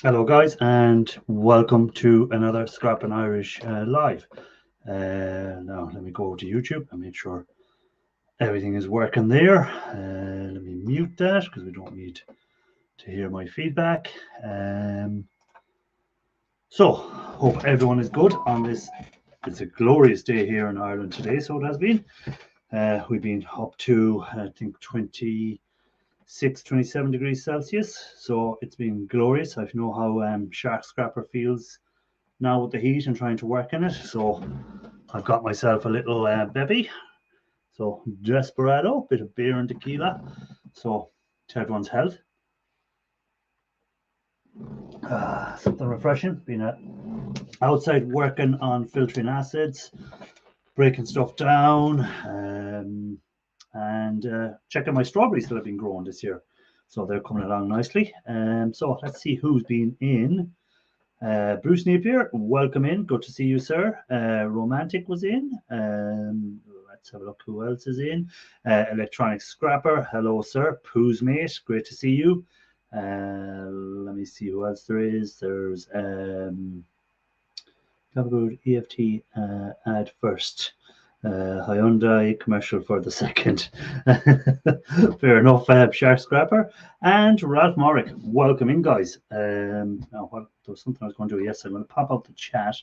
Hello, guys, and welcome to another Scrappin' Irish live. Now, let me go over to YouTube and make sure everything is working there. Let me mute that because we don't need to hear my feedback. So, hope everyone is good on this. It's a glorious day here in Ireland today, so it has been. We've been up to, I think, 27 degrees Celsius, so it's been glorious. I know how Shark Scrapper feels now with the heat and trying to work in it. So I've got myself a little bevy. So Desperado, bit of beer and tequila. So to everyone's health. Something refreshing. Been outside working on filtering acids, breaking stuff down, and checking my strawberries that I've been growing this year. So they're coming along nicely. So let's see who's been in. Bruce Napier, welcome in. Good to see you, sir. Romantic was in. Let's have a look who else is in. Electronic Scrapper, hello, sir. Pooh's mate, great to see you. Let me see who else there is. There's EFT ad first. Hyundai commercial for the second. Fair enough, Shark Scrapper. And Ralph Morrick, welcome in, guys. Now, what, there was something I was going to do. Yes, I'm going to pop out the chat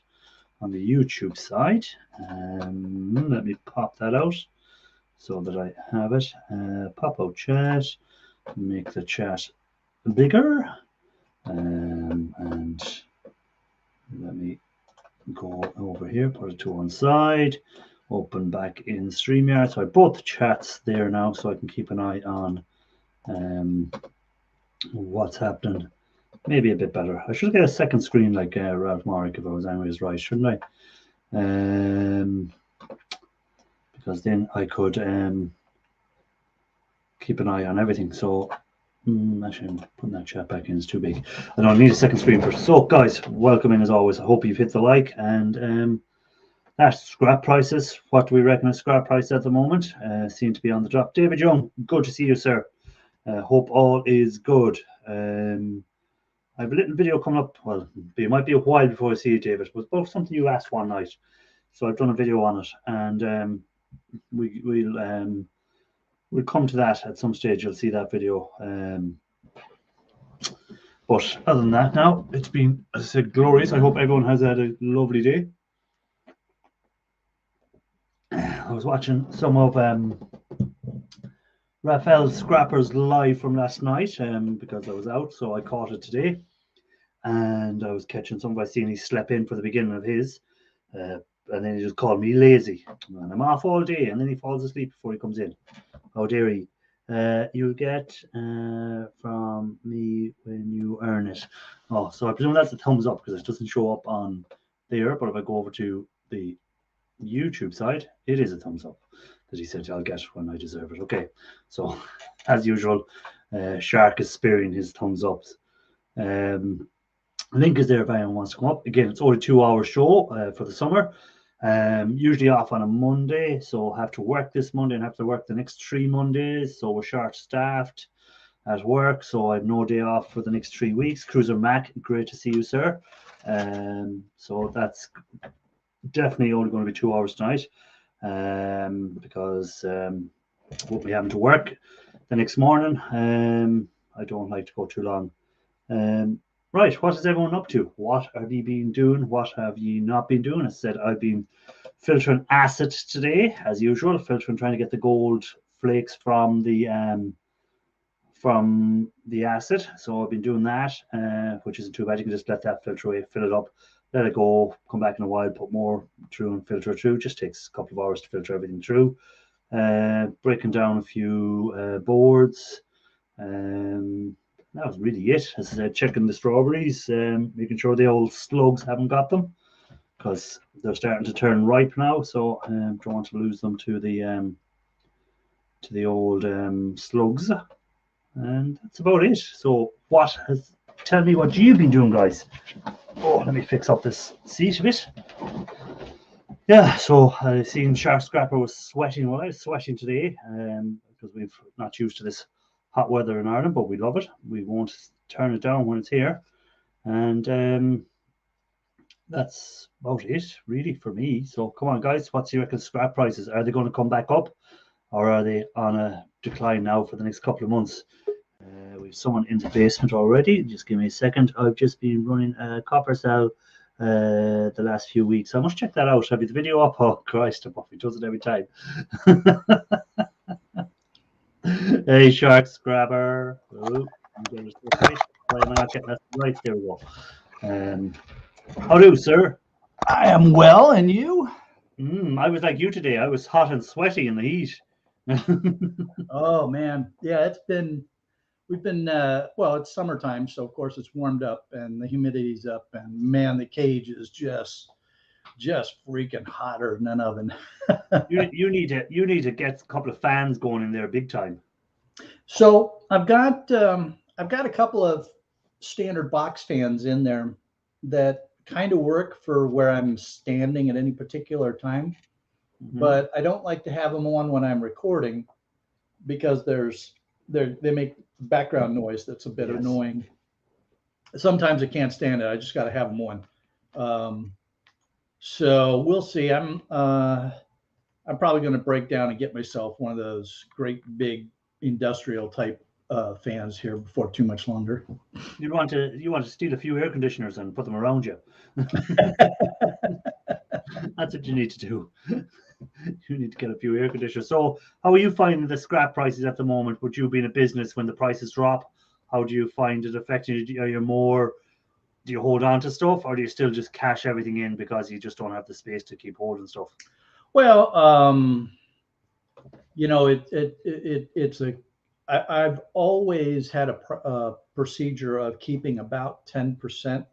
on the YouTube side. Let me pop that out so that I have it. Pop out chat, make the chat bigger. And let me go over here, put it to one side. Open back in StreamYard. So I have both chats there now, so I can keep an eye on what's happening. Maybe a bit better. I should get a second screen like Ralph Morrick if I was anyways right, shouldn't I? Because then I could keep an eye on everything. So actually, I'm putting that chat back in. It's too big. I don't need a second screen first. So, guys, welcome in as always. I hope you've hit the like and. That's scrap prices. What do we reckon of scrap price at the moment? Seem to be on the drop. David Young, good to see you, sir. Hope all is good. I have a little video coming up. Well, it might be a while before I see it, David. It was about something you asked one night. So I've done a video on it. And we'll come to that at some stage. You'll see that video. But other than that now, it's been, as I said, glorious. I hope everyone has had a lovely day. I was watching some of Raphael Scrapper's live from last night because I was out, so I caught it today. And I was catching some of I seen he slept in for the beginning of his, and then he just called me lazy. And I'm off all day, and then he falls asleep before he comes in. How dare he? You'll get from me when you earn it. Oh, so I presume that's a thumbs up because it doesn't show up on there. But if I go over to the YouTube side, it is a thumbs up that he said I'll get when I deserve it. Okay, so as usual, Shark is sparing his thumbs ups. Link is there if anyone wants to come up. Again, it's only a 2-hour show for the summer. Usually off on a Monday, so have to work this Monday and have to work the next 3 Mondays. So we're short staffed at work, so I have no day off for the next 3 weeks. Cruiser Mac, great to see you, sir. So that's definitely only going to be 2 hours tonight because we'll be having to work the next morning. I don't like to go too long. Right, what is everyone up to? What have you been doing? What have you not been doing? As I said, I've been filtering acid today, as usual, trying to get the gold flakes from the acid. So I've been doing that, which isn't too bad. You can just let that filter away, fill it up, let it go, come back in a while, put more through and filter it through. It just takes a couple of hours to filter everything through. Breaking down a few boards. That was really it. As I said, checking the strawberries, making sure the old slugs haven't got them because they're starting to turn ripe now. So don't want to lose them to the old slugs. And that's about it. So tell me what you've been doing, guys. Oh, let me fix up this seat a bit. Yeah, so I seen Shark Scrapper was sweating. Well, I was sweating today because we're not used to this hot weather in Ireland, but we love it. We won't turn it down when it's here. And that's about it, really, for me. So come on, guys, what's your reckon scrap prices? Are they going to come back up, or are they on a decline now for the next couple of months? We've someone in the basement already. Just give me a second. I've just been running a copper cell the last few weeks. I must check that out. Have you the video up? Oh, Christ, he does it every time. Hey, shark scrabber. Oh, why am I not getting that right? There we go. How do, sir? I am well, and you? I was like you today. I was hot and sweaty in the heat. Oh man, yeah, we've been well, it's summertime, so of course it's warmed up and the humidity's up, and man, the cage is just freaking hotter than an oven. you need to get a couple of fans going in there big time. So I've got a couple of standard box fans in there that kind of work for where I'm standing at any particular time, but I don't like to have them on when I'm recording because they make background noise that's a bit annoying. Sometimes I can't stand it. I just got to have them on. So we'll see. I'm probably going to break down and get myself one of those great big industrial type fans here before too much longer. You want to steal a few air conditioners and put them around you. That's what you need to do. You need to get a few air conditioners. So how are you finding the scrap prices at the moment? Would you be in a business when the prices drop? How do you find it affecting you? Are you more, do you hold on to stuff, or do you still just cash everything in because you just don't have the space to keep holding stuff? Well, it's I've always had a procedure of keeping about 10%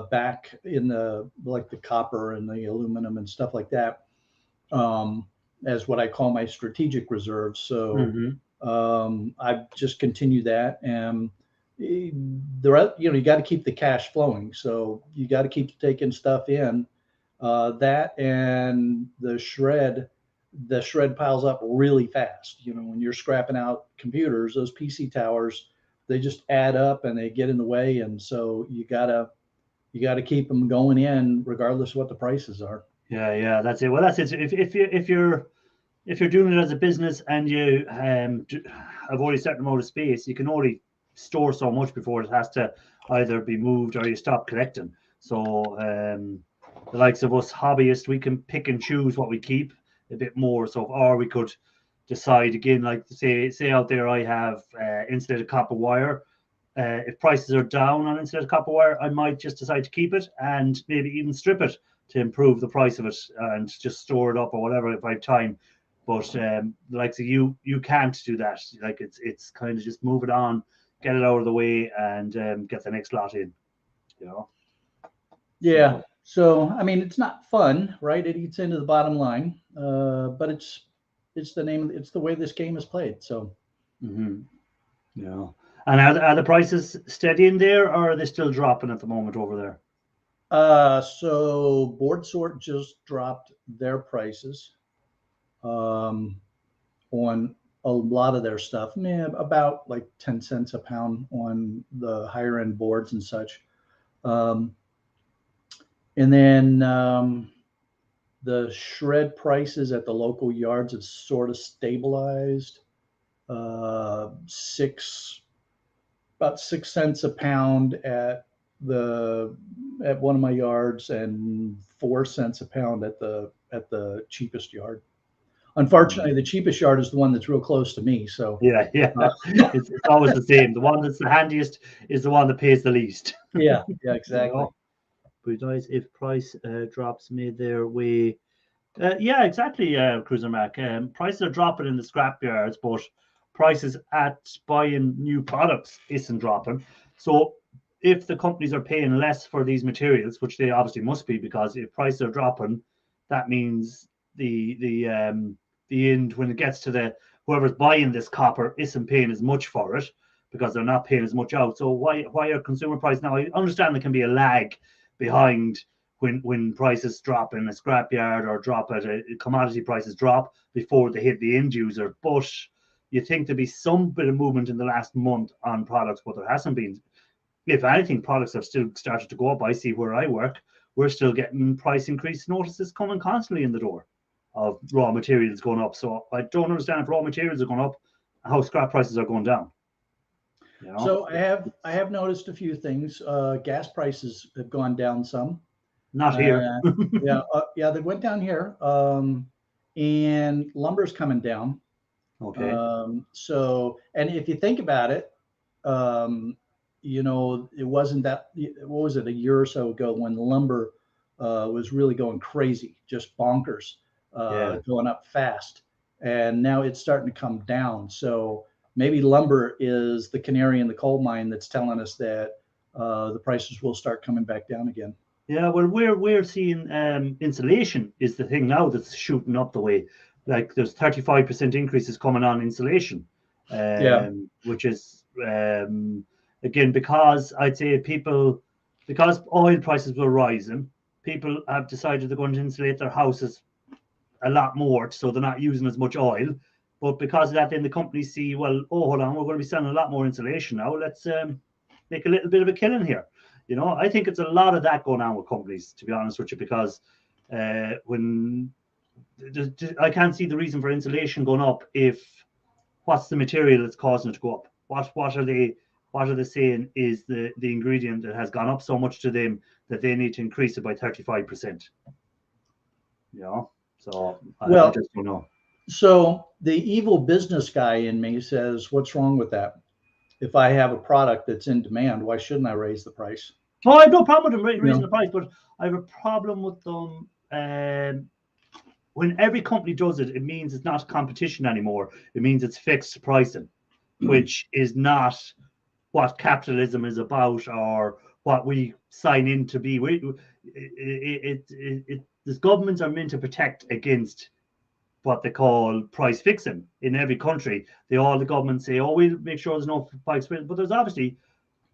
back in the copper and the aluminum and stuff like that, as what I call my strategic reserves. So I've just continued that, and you got to keep the cash flowing. So you got to keep taking stuff in. That and the shred piles up really fast. When you're scrapping out computers, those PC towers, they just add up and they get in the way, and so you gotta keep them going in regardless of what the prices are. Yeah, that's it. Well, that's it. If you're doing it as a business and you have only a certain amount of space, you can only store so much before it has to either be moved or you stop collecting. So the likes of us hobbyists, we can pick and choose what we keep a bit more. So, or we could decide again, like say out there, I have insulated copper wire. If prices are down on insulated copper wire, I might just decide to keep it and maybe even strip it to improve the price of it and just store it up or whatever if I have time. But like so you can't do that. Like it's kind of just move it on, get it out of the way, and get the next lot in. Yeah. So I mean, it's not fun, right? It eats into the bottom line, but it's the way this game is played. So. Yeah. And are the prices steady in there, or are they still dropping at the moment over there? So Board Sort just dropped their prices on a lot of their stuff. About like 10 cents a pound on the higher end boards and such. And then the shred prices at the local yards have sort of stabilized. About 6 cents a pound at one of my yards, and 4 cents a pound at the cheapest yard. Unfortunately, the cheapest yard is the one that's real close to me. So yeah, it's always the same. The one that's the handiest is the one that pays the least. Yeah, exactly. But nice if price drops made their way. Yeah, exactly, Cruiser Mac. Prices are dropping in the scrap yards, but prices at buying new products isn't dropping. So if the companies are paying less for these materials, which they obviously must be, because if prices are dropping, that means the end when it gets to the whoever's buying this copper isn't paying as much for it because they're not paying as much out. So why are consumer prices now? I understand there can be a lag behind when prices drop in a scrapyard or drop at a commodity prices drop before they hit the end user. But you think there'd be some bit of movement in the last month on products, but there hasn't been. if anything, products have still started to go up. I see where I work, we're still getting price increase notices coming constantly in the door of raw materials going up. So I don't understand if raw materials are going up, how scrap prices are going down. You know? So I have noticed a few things. Gas prices have gone down some. Not here. Yeah, they went down here. And lumber's coming down. Okay. So, and if you think about it, you know, it wasn't that, what was it, a year or so ago when lumber was really going crazy, just bonkers, Yeah. going up fast. And now it's starting to come down. So maybe lumber is the canary in the coal mine that's telling us that the prices will start coming back down again. Yeah, well, we're seeing insulation is the thing now that's shooting up the way. Like there's 35% increases coming on insulation, Yeah. which is again because I'd say because oil prices were rising, people have decided they're going to insulate their houses a lot more, so they're not using as much oil. But because of that, then the companies see, well, oh, hold on, we're going to be selling a lot more insulation now. Let's make a little bit of a killing here. You know, I think it's a lot of that going on with companies, to be honest with you, because when I can't see the reason for insulation going up if what's the material that's causing it to go up? What are they saying is the ingredient that has gone up so much to them that they need to increase it by 35%? You know, so I just don't know. So the evil business guy in me says, what's wrong with that? If I have a product that's in demand, why shouldn't I raise the price? Oh, I have no problem with them raising the price, but I have a problem with them. When every company does it, it means it's not competition anymore. It means it's fixed pricing, which is not what capitalism is about or what we sign in to be. These governments are meant to protect against what they call price fixing in every country. The governments say, oh, we'll make sure there's no price fixing, but there's obviously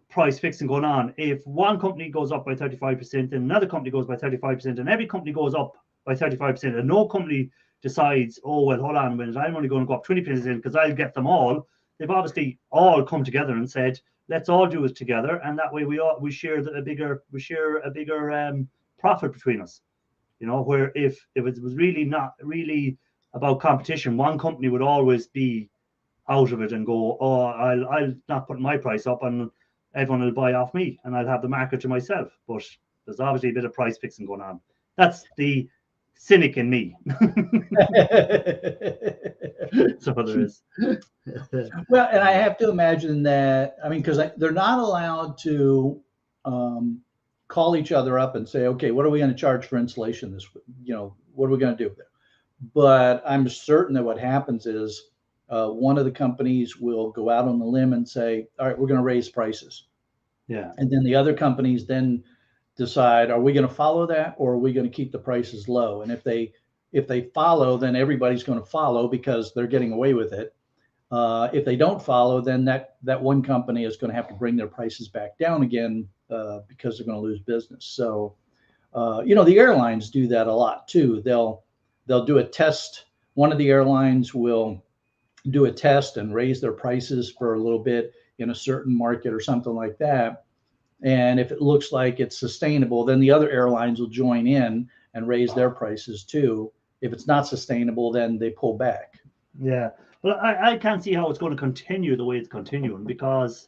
price fixing going on. If one company goes up by 35%, then another company goes by 35%, and every company goes up by 35%, and no company decides, oh, well, hold on a minute, I'm only going to go up 20% because I'll get them all. They've obviously all come together and said, let's all do it together, and that way we share a bigger profit between us. You know, where if it was really not really about competition, one company would always be out of it and go, oh, I'll not put my price up and everyone will buy off me and I'll have the market to myself. But there's obviously a bit of price fixing going on. That's the cynic in me. So there is. Well, and I have to imagine that, I mean, because they're not allowed to call each other up and say, okay, what are we going to charge for insulation this, what are we going to do? But I'm certain that what happens is one of the companies will go out on the limb and say, all right, we're going to raise prices. Yeah. And then the other companies then decide, are we going to follow that or are we going to keep the prices low? And if they follow, then everybody's going to follow because they're getting away with it. If they don't follow, then that one company is going to have to bring their prices back down again because they're going to lose business. So, the airlines do that a lot too. They'll do a test. One of the airlines will do a test and raise their prices for a little bit in a certain market or something like that. And if it looks like it's sustainable, then the other airlines will join in and raise their prices too. If it's not sustainable, then they pull back. Yeah. Well, I can't see how it's going to continue the way it's continuing because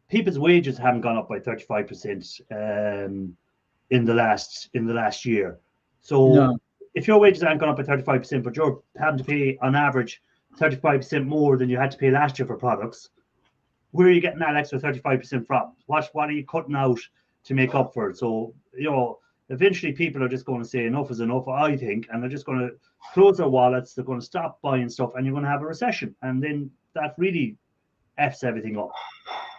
people's wages haven't gone up by 35% in the last year. So if your wages aren't gone up by 35%, but you're having to pay on average 35% more than you had to pay last year for products, where are you getting that extra 35% from? What are you cutting out to make up for it? So, eventually people are just going to say enough is enough, I think, and they're just going to close their wallets. They're going to stop buying stuff, and you're going to have a recession. And then that really F's everything up.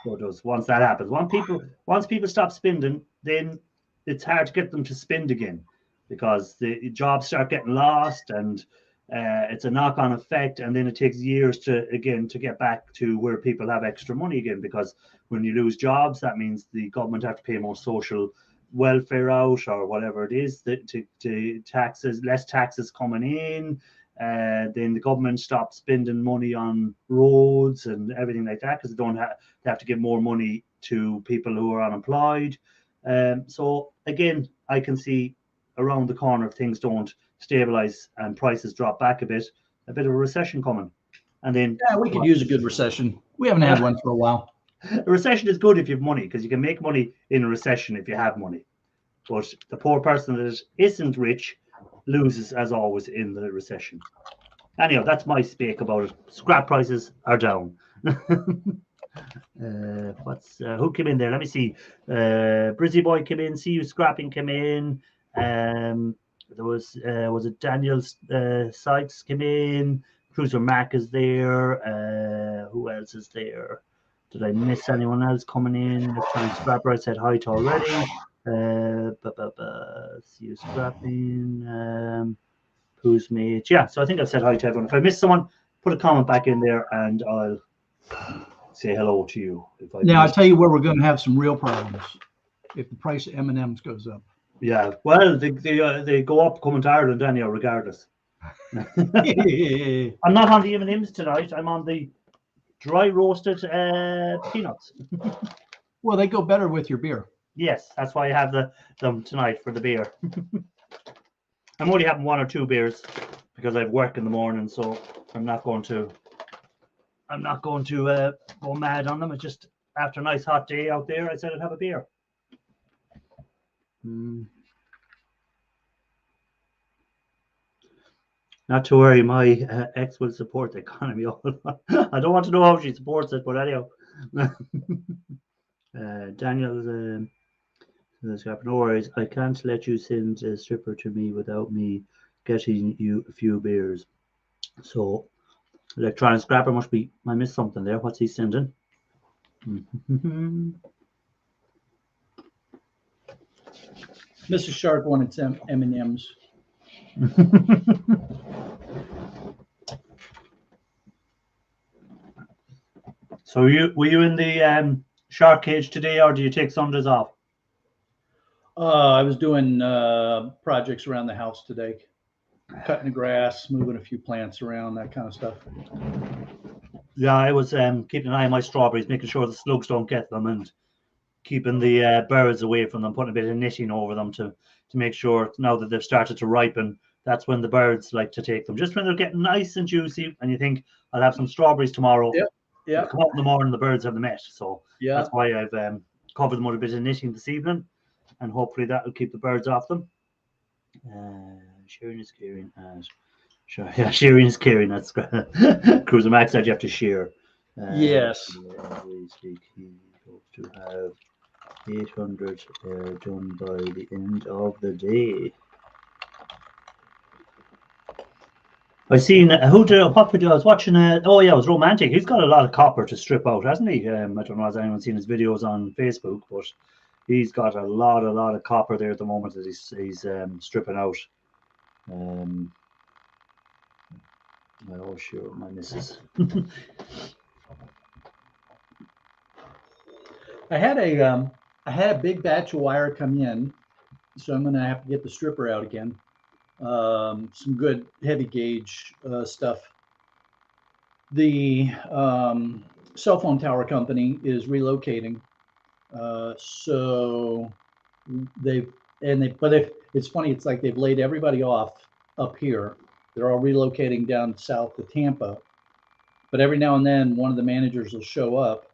So it does. Once that happens, once people stop spending, then it's hard to get them to spend again because the jobs start getting lost and it's a knock-on effect, and then it takes years to get back to where people have extra money again, because when you lose jobs, that means the government have to pay more social welfare out or whatever it is to taxes, less taxes coming in, then the government stops spending money on roads and everything like that because they have to give more money to people who are unemployed. So again, I can see around the corner if things don't stabilize and prices drop back a bit of a recession coming. And then we could use a good recession. We haven't had one for a while. A recession is good if you have money, because you can make money in a recession if you have money. But the poor person that isn't rich loses, as always, in the recession. Anyhow, that's my speak about it. Scrap prices are down. Who came in there? Let me see. Brizzy Boy came in. See you scrapping came in. There was it Daniel Sykes came in. Cruiser Mac is there. Who else is there? Did I miss anyone else coming in? Electronic Scrapper, I said hi to already. See you scrapping. Who's mate? Yeah, so I think I've said hi to everyone. If I missed someone, put a comment back in there and I'll say hello to you. Now, I'll tell you where we're going to have some real problems if the price of M&Ms goes up. Yeah, well, they go up coming to Ireland anyhow, regardless. I'm not on the M&Ms tonight. I'm on the dry roasted peanuts. Well, they go better with your beer. Yes, that's why I have them tonight for the beer. I'm only having 1 or 2 beers because I have work in the morning, so I'm not going to go mad on them. It's just after a nice hot day out there, I said I'd have a beer. Not to worry, my ex will support the economy. I don't want to know how she supports it, but anyhow. Daniel, no worries. I can't let you send a stripper to me without me getting you a few beers. So, Electronic Scrapper must be. I missed something there. What's he sending? Mrs. Shark wanted some M&Ms. So were you in the shark cage today, or do you take Sundays off? I was doing projects around the house today, cutting the grass, moving a few plants around, that kind of stuff. Yeah, I was keeping an eye on my strawberries, making sure the slugs don't get them, and keeping the birds away from them, putting a bit of knitting over them to make sure now that they've started to ripen, that's when the birds like to take them. Just when they're getting nice and juicy, and you think I'll have some strawberries tomorrow. Yeah. Come up in the morning, the birds have them met. So that's why I've covered them with a bit of knitting this evening, and hopefully that will keep the birds off them. Sharing is caring. Sharing is caring. That's Cruiser Max said you have to share. Yes. To have 800 done by the end of the day. I seen I was watching. It was Romantic. He's got a lot of copper to strip out, hasn't he? I don't know has anyone seen his videos on Facebook, but he's got a lot of copper there at the moment that he's stripping out. Oh sure, my missus. I had a big batch of wire come in, so I'm going to have to get the stripper out again. Some good heavy gauge stuff. The cell phone tower company is relocating, so it's funny. It's like they've laid everybody off up here. They're all relocating down south to Tampa, but every now and then one of the managers will show up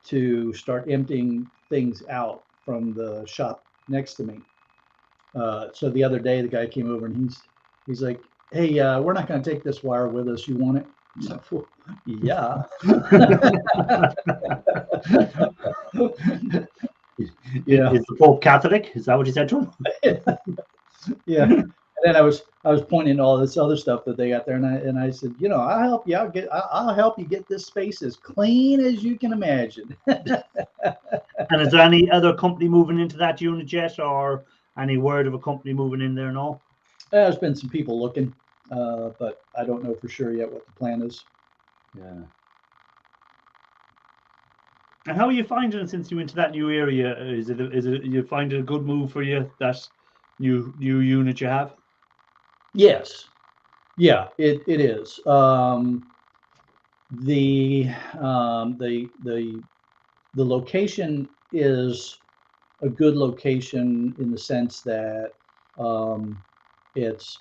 to start emptying things out from the shop next to me. So the other day, the guy came over and he's like, "Hey, we're not going to take this wire with us. You want it?" So, well, yeah. Yeah. Is the Pope Catholic? Is that what you said to him? Yeah. And then I was pointing to all this other stuff that they got there, and I said, I'll help you. I'll help you get this space as clean as you can imagine. And is there any other company moving into that unit yet, or any word of a company moving in there? No. There's been some people looking, but I don't know for sure yet what the plan is. Yeah. And how are you finding it since you went to that new area? Is it you find it a good move for you, that new unit you have? Yes. Yeah, it is. The the location is a good location in the sense that it's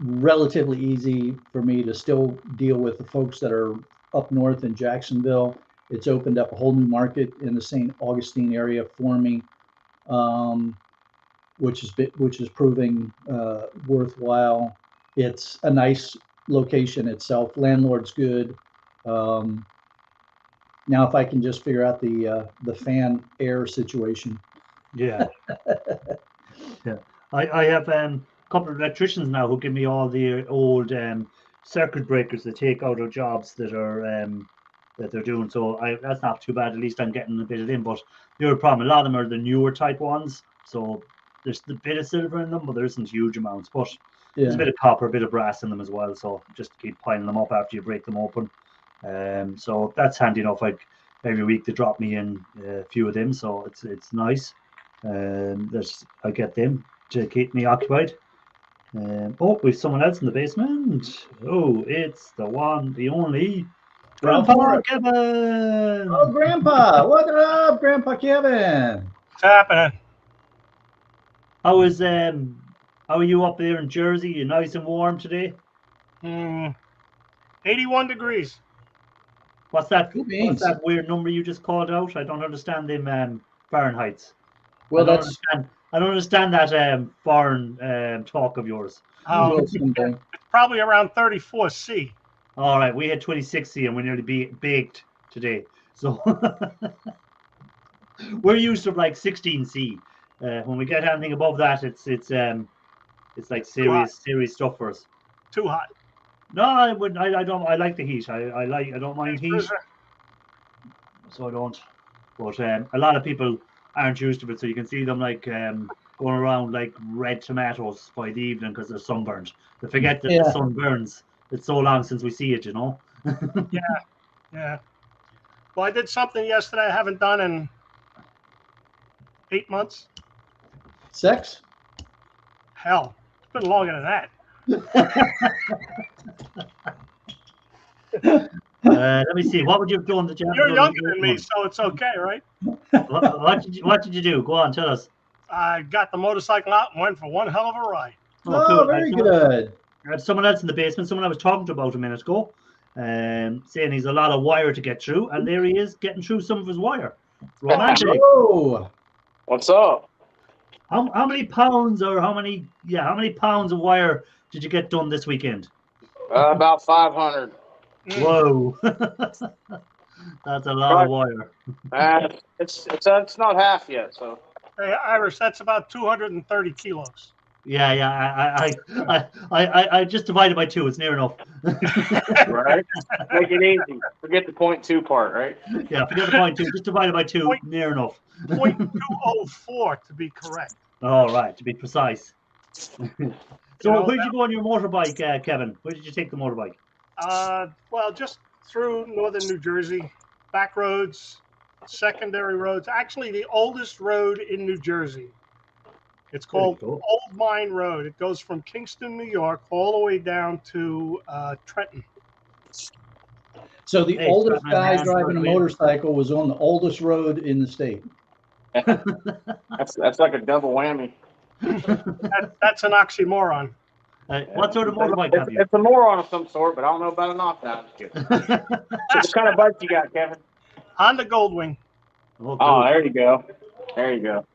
relatively easy for me to still deal with the folks that are up north in Jacksonville. It's opened up a whole new market in the St. Augustine area for me, which is proving worthwhile. It's a nice location itself. Landlord's good. Now, if I can just figure out the fan air situation. Yeah. Yeah. I have a couple of electricians now who give me all the old circuit breakers that take out of jobs that are that they're doing. So that's not too bad. At least I'm getting a bit of them. But the other problem, a lot of them are the newer type ones. So there's a bit of silver in them, but there isn't huge amounts. But there's a bit of copper, a bit of brass in them as well. So just keep piling them up after you break them open. So that's handy enough. Like every week they drop me in a few of them, so it's nice. I get them to keep me occupied. Oh, we've someone else in the basement. Oh, it's the one, the only Grandpa Kevin. Oh, Grandpa! What up, Grandpa Kevin? What's happening? How are you up there in Jersey? You nice and warm today? 81 degrees. What's that weird number you just called out? I don't understand them Fahrenheits. Well, I don't understand that foreign talk of yours. It's probably around 34°C. All right, we had 26°C and we nearly baked today. So we're used to like 16°C. When we get anything above that, it's like serious stuff for us. Too hot. No, I wouldn't. I don't. I like the heat. I don't mind heat. So I don't. But a lot of people aren't used to it, so you can see them like going around like red tomatoes by the evening because they're sunburned. They forget that the sun burns. It's so long since we see it, you know. Yeah. Well, I did something yesterday I haven't done in 8 months. Sex? Hell, it's been longer than that. Let me see. What would you have done? You're younger than me, so it's okay, right? What did you do? Go on, tell us. I got the motorcycle out and went for one hell of a ride. Oh, cool. Very good. I had someone else in the basement, someone I was talking to about a minute ago, saying he's a lot of wire to get through, and there he is getting through some of his wire. Romantic. Whoa. What's up? How many pounds of wire did you get done this weekend? About 500. Whoa. That's a lot of wire. It's not half yet, so. Hey, Irish, that's about 230 kilos. Yeah. I just divided by 2. It's near enough. Right? Make it easy. Forget the 0.2 part, right? Yeah, forget the 0.2. Just divided by 2. Near enough. 0.204 to be correct. All right, to be precise. So where did you go on your motorbike, Kevin? Where did you take the motorbike? Well, just through northern New Jersey, back roads, secondary roads. Actually, the oldest road in New Jersey. It's called Old Mine Road. It goes from Kingston, New York, all the way down to Trenton. So the oldest guy driving a motorcycle was on the oldest road in the state. That's like a double whammy. That's an oxymoron. What sort of motorbike have you? It's a moron of some sort, but I don't know about a knockdown. What kind of bike you got, Kevin? Honda Goldwing. Oh, there you go. There you go.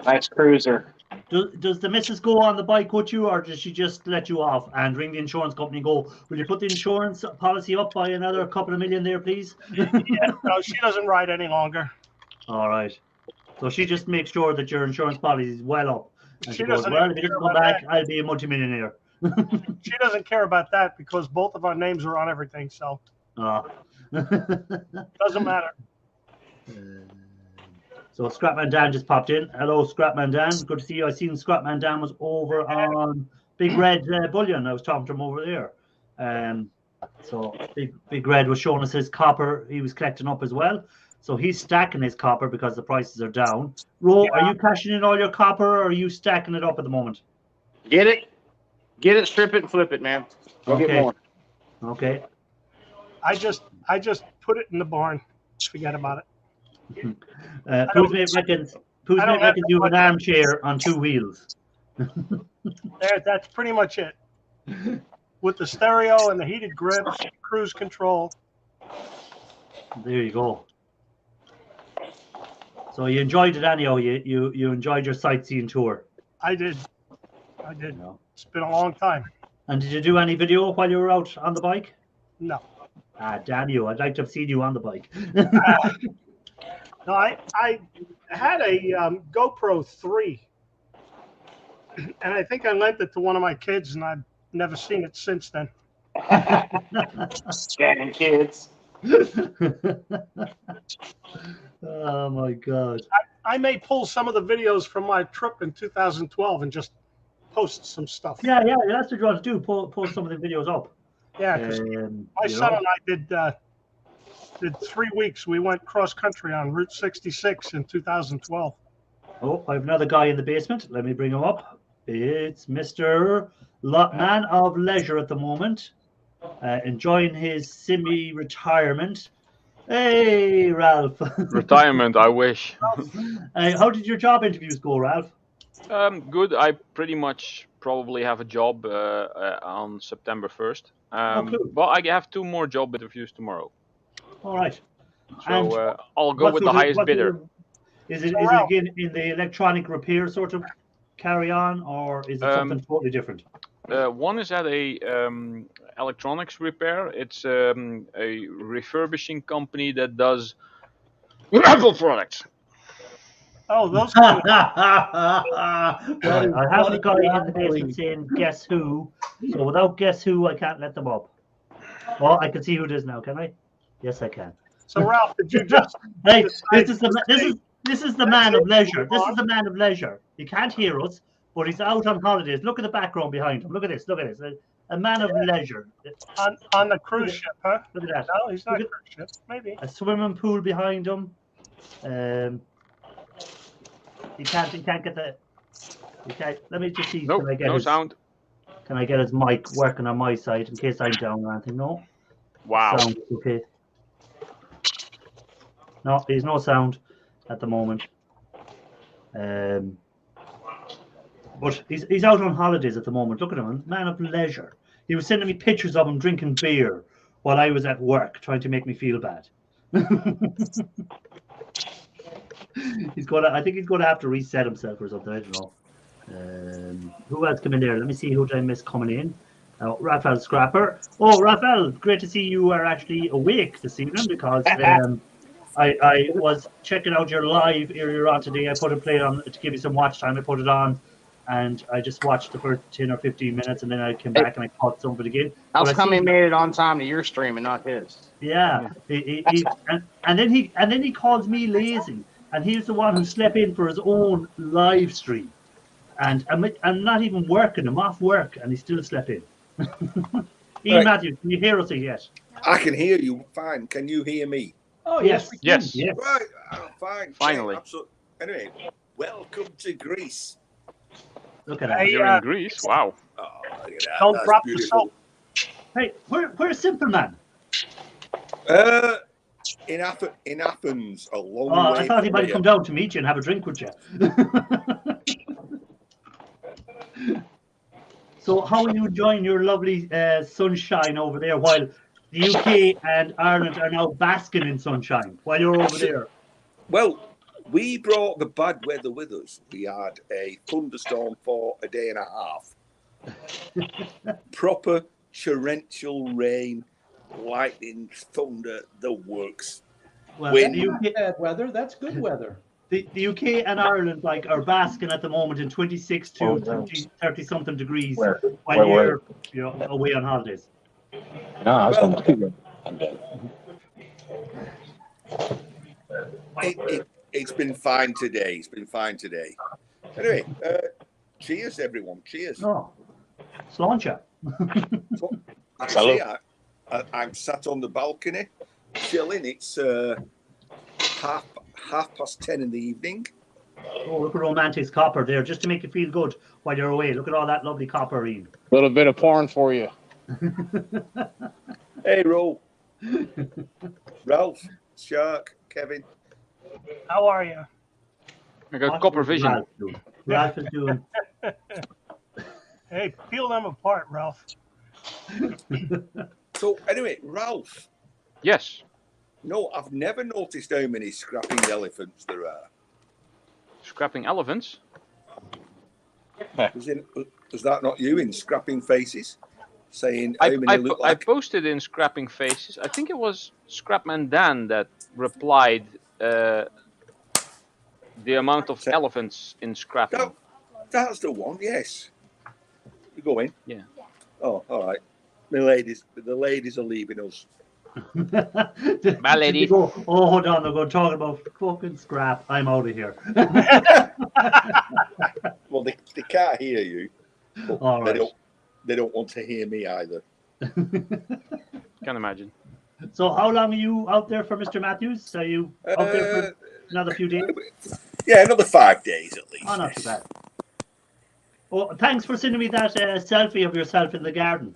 Nice cruiser. Does the missus go on the bike with you, or does she just let you off and ring the insurance company and go, will you put the insurance policy up by another couple of million there, please? Yeah, no, she doesn't ride any longer. All right. So she just makes sure that your insurance policy is well up. And she goes, well, if he doesn't come back, I'll be a multimillionaire. She doesn't care about that because both of our names are on everything, so doesn't matter. So Scrapman Dan just popped in. Hello, Scrapman Dan. Good to see you. I seen Scrapman Dan was over on Big Red Bullion. I was talking to him over there. So Big Red was showing us his copper he was collecting up as well. So he's stacking his copper because the prices are down. Are you cashing in all your copper, or are you stacking it up at the moment? Get it, strip it, and flip it, man. Go get more. Okay. I just put it in the barn. Forget about it. Poosmate reckons you have an armchair on 2 wheels. That's pretty much it. With the stereo and the heated grips, cruise control. There you go. So you enjoyed it anyhow. You enjoyed your sightseeing tour. I did. No. It's been a long time. And did you do any video while you were out on the bike? No. Ah, damn you! I'd like to have seen you on the bike. No, I had a GoPro 3, and I think I lent it to one of my kids, and I've never seen it since then. Scanning kids. Oh my God! I may pull some of the videos from my trip in 2012 and just post some stuff. Yeah, that's what you want to do. Post some of the videos up. Yeah, because my son and I did 3 weeks. We went cross country on Route 66 in 2012. Oh, I have another guy in the basement. Let me bring him up. It's Mr. Man of Leisure at the moment, enjoying his semi-retirement. Hey, Ralph. Retirement, I wish. How did your job interviews go, Ralph? Good. I pretty much probably have a job on September 1st. Cool. But I have 2 more job interviews tomorrow. All right. So I'll go with the highest bidder. Is it again in the electronic repair sort of carry on, or is it something totally different? One is at a electronics repair. It's a refurbishing company that does Apple products. Oh, those. I have a guy in the basement saying "Guess who?" So without "Guess who," I can't let them up. Well, I can see who it is now, can I? Yes, I can. So Ralph, did you just? Hey, this is the man of leisure. This is the man of leisure. He can't hear us, but he's out on holidays. Look at the background behind him. Look at this. Look at this. A man of leisure. On the cruise ship, huh? Look at that. No, he's not on a cruise ship. Maybe. A swimming pool behind him. He can't get the. Let me just see. Nope, no sound. Can I get his mic working on my side in case I'm down or anything? No. Wow. Sound is okay. No, there's no sound at the moment. But he's out on holidays at the moment. Look at him, man of leisure. He was sending me pictures of him drinking beer while I was at work, trying to make me feel bad. I think he's gonna have to reset himself or something. I don't know. Who else come in there? Let me see who did I miss coming in. Raphael Scrapper. Oh, Raphael, great to see you are actually awake this evening, because I was checking out your live earlier on today. I put a play on to give you some watch time. I put it on, and I just watched the first 10 or 15 minutes, and then I came back and I caught some of it again. How come he made it on time to your stream and not his? Yeah, and then he calls me lazy, and he's the one who slept in for his own live stream, and I'm not even working. I'm off work, and he still slept in. Ian Matthews, can you hear us yet? I can hear you fine. Can you hear me? Oh, yes. Yes. Right, fine. Finally. Absolutely. Anyway, welcome to Greece. Look at that. You're in Greece? Wow. Oh, look at that. Don't That's drop the beautiful. soap. Hey, where's Simple Man? In Athens, a long way. I thought he from might here. come down to meet you and have a drink with you. So how are you enjoying your lovely sunshine over there, while the UK and Ireland are now basking in sunshine while you're over there? Well, we brought the bad weather with us. We had a thunderstorm for a day and a half. Proper torrential rain, lightning, thunder, the works. Well, Wind. the UK, Bad weather. That's good weather. the UK and Ireland are basking at the moment in 26 to 30 something degrees while you're away on holidays. No, I was Well, it's been fine today. It's been fine today. Anyway, cheers, everyone. Cheers. Oh, sláinte. So, actually, I'm sat on the balcony, chilling. It's half past 10 in the evening. Oh, look at Romantic's copper there, just to make you feel good while you're away. Look at all that lovely copper, Ian. A little bit of porn for you. Hey, Ro. Ralph, Shark, Kevin. How are you? I got copper vision. Ralph is doing. Hey, peel them apart, Ralph. So anyway, Ralph. Yes. No, I've never noticed how many scrapping elephants there are. Scrapping elephants? Was that not you in Scrapping Faces? Saying how many look I like... posted in Scrapping Faces. I think it was Scrapman Dan that replied the amount of elephants in scrapping. That's the one, yes. You go in. Yeah. Oh, all right. The ladies are leaving us. Bye, lady. Oh, hold on. They're going to talk about fucking scrap. I'm out of here. Well, they can't hear you. But All right. They don't want to hear me either. Can imagine. So how long are you out there for, Mr. Matthews? Are you out there for another few days? Yeah, another 5 days at least. Oh, not too bad. Oh, thanks for sending me that selfie of yourself in the garden.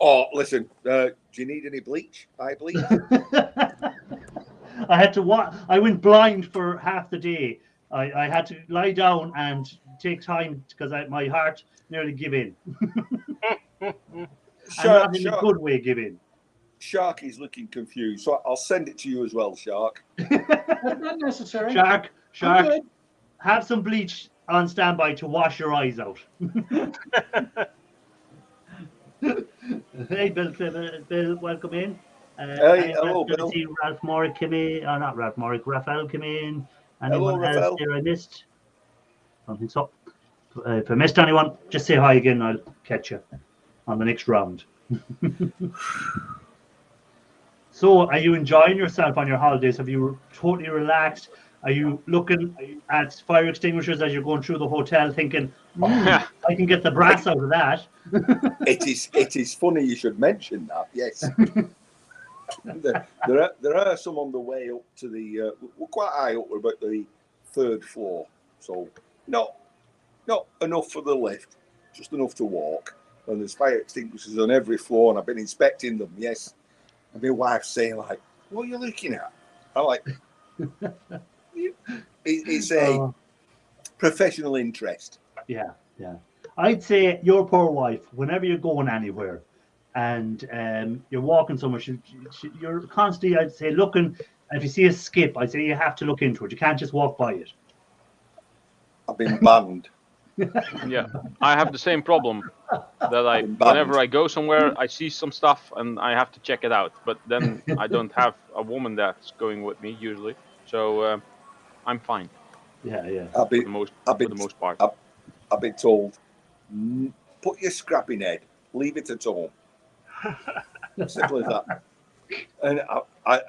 Oh, listen, do you need any bleach? I bleach. I had to I went blind for half the day. I had to lie down and take time because my heart nearly gave in. Not in a good way give in. Shark is looking confused, so I'll send it to you as well, Shark. That's not necessary. Shark, have some bleach on standby to wash your eyes out. Hey, Bill, welcome in. Hey, hello, Bill. See Ralph Morrick come in. Not Ralph Morrick, Raphael come in. Anyone Hello, else Raphael. there I missed? I don't think so. If I missed anyone, just say hi again. I'll catch you on the next round. So, are you enjoying yourself on your holidays? Have you totally relaxed? Are you looking at fire extinguishers as you're going through the hotel, thinking, I can get the brass out of that? It is funny you should mention that. Yes, there are some on the way up to the. We're quite high up. We're about the 3rd floor, so not enough for the lift, just enough to walk. And there's fire extinguishers on every floor, and I've been inspecting them. Yes, and my wife's saying like, "What are you looking at?" I'm like, "It's a professional interest." Yeah. I'd say your poor wife, whenever you're going anywhere and you're walking somewhere, you're constantly, I'd say, looking. If you see a skip, I'd say you have to look into it. You can't just walk by it. I've been banned. Yeah, I have the same problem. That whenever I go somewhere, I see some stuff and I have to check it out. But then I don't have a woman that's going with me usually, so I'm fine. Yeah. For the most part. I've been told, put your scrapping head, leave it at home. Simple as that. And I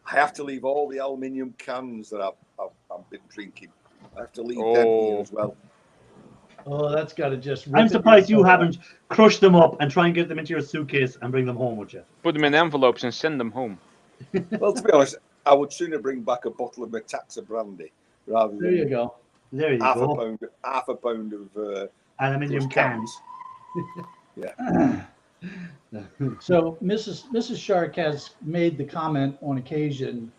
have to leave all the aluminium cans that I've been drinking. I have to leave them here as well. Oh, that's got to just. I'm surprised you haven't crushed them up and try and get them into your suitcase and bring them home with you. Put them in envelopes and send them home. Well, to be honest, I would sooner bring back a bottle of Metaxa brandy rather than There you go. half a pound of aluminium cans. Yeah. So Mrs. Shark has made the comment on occasion,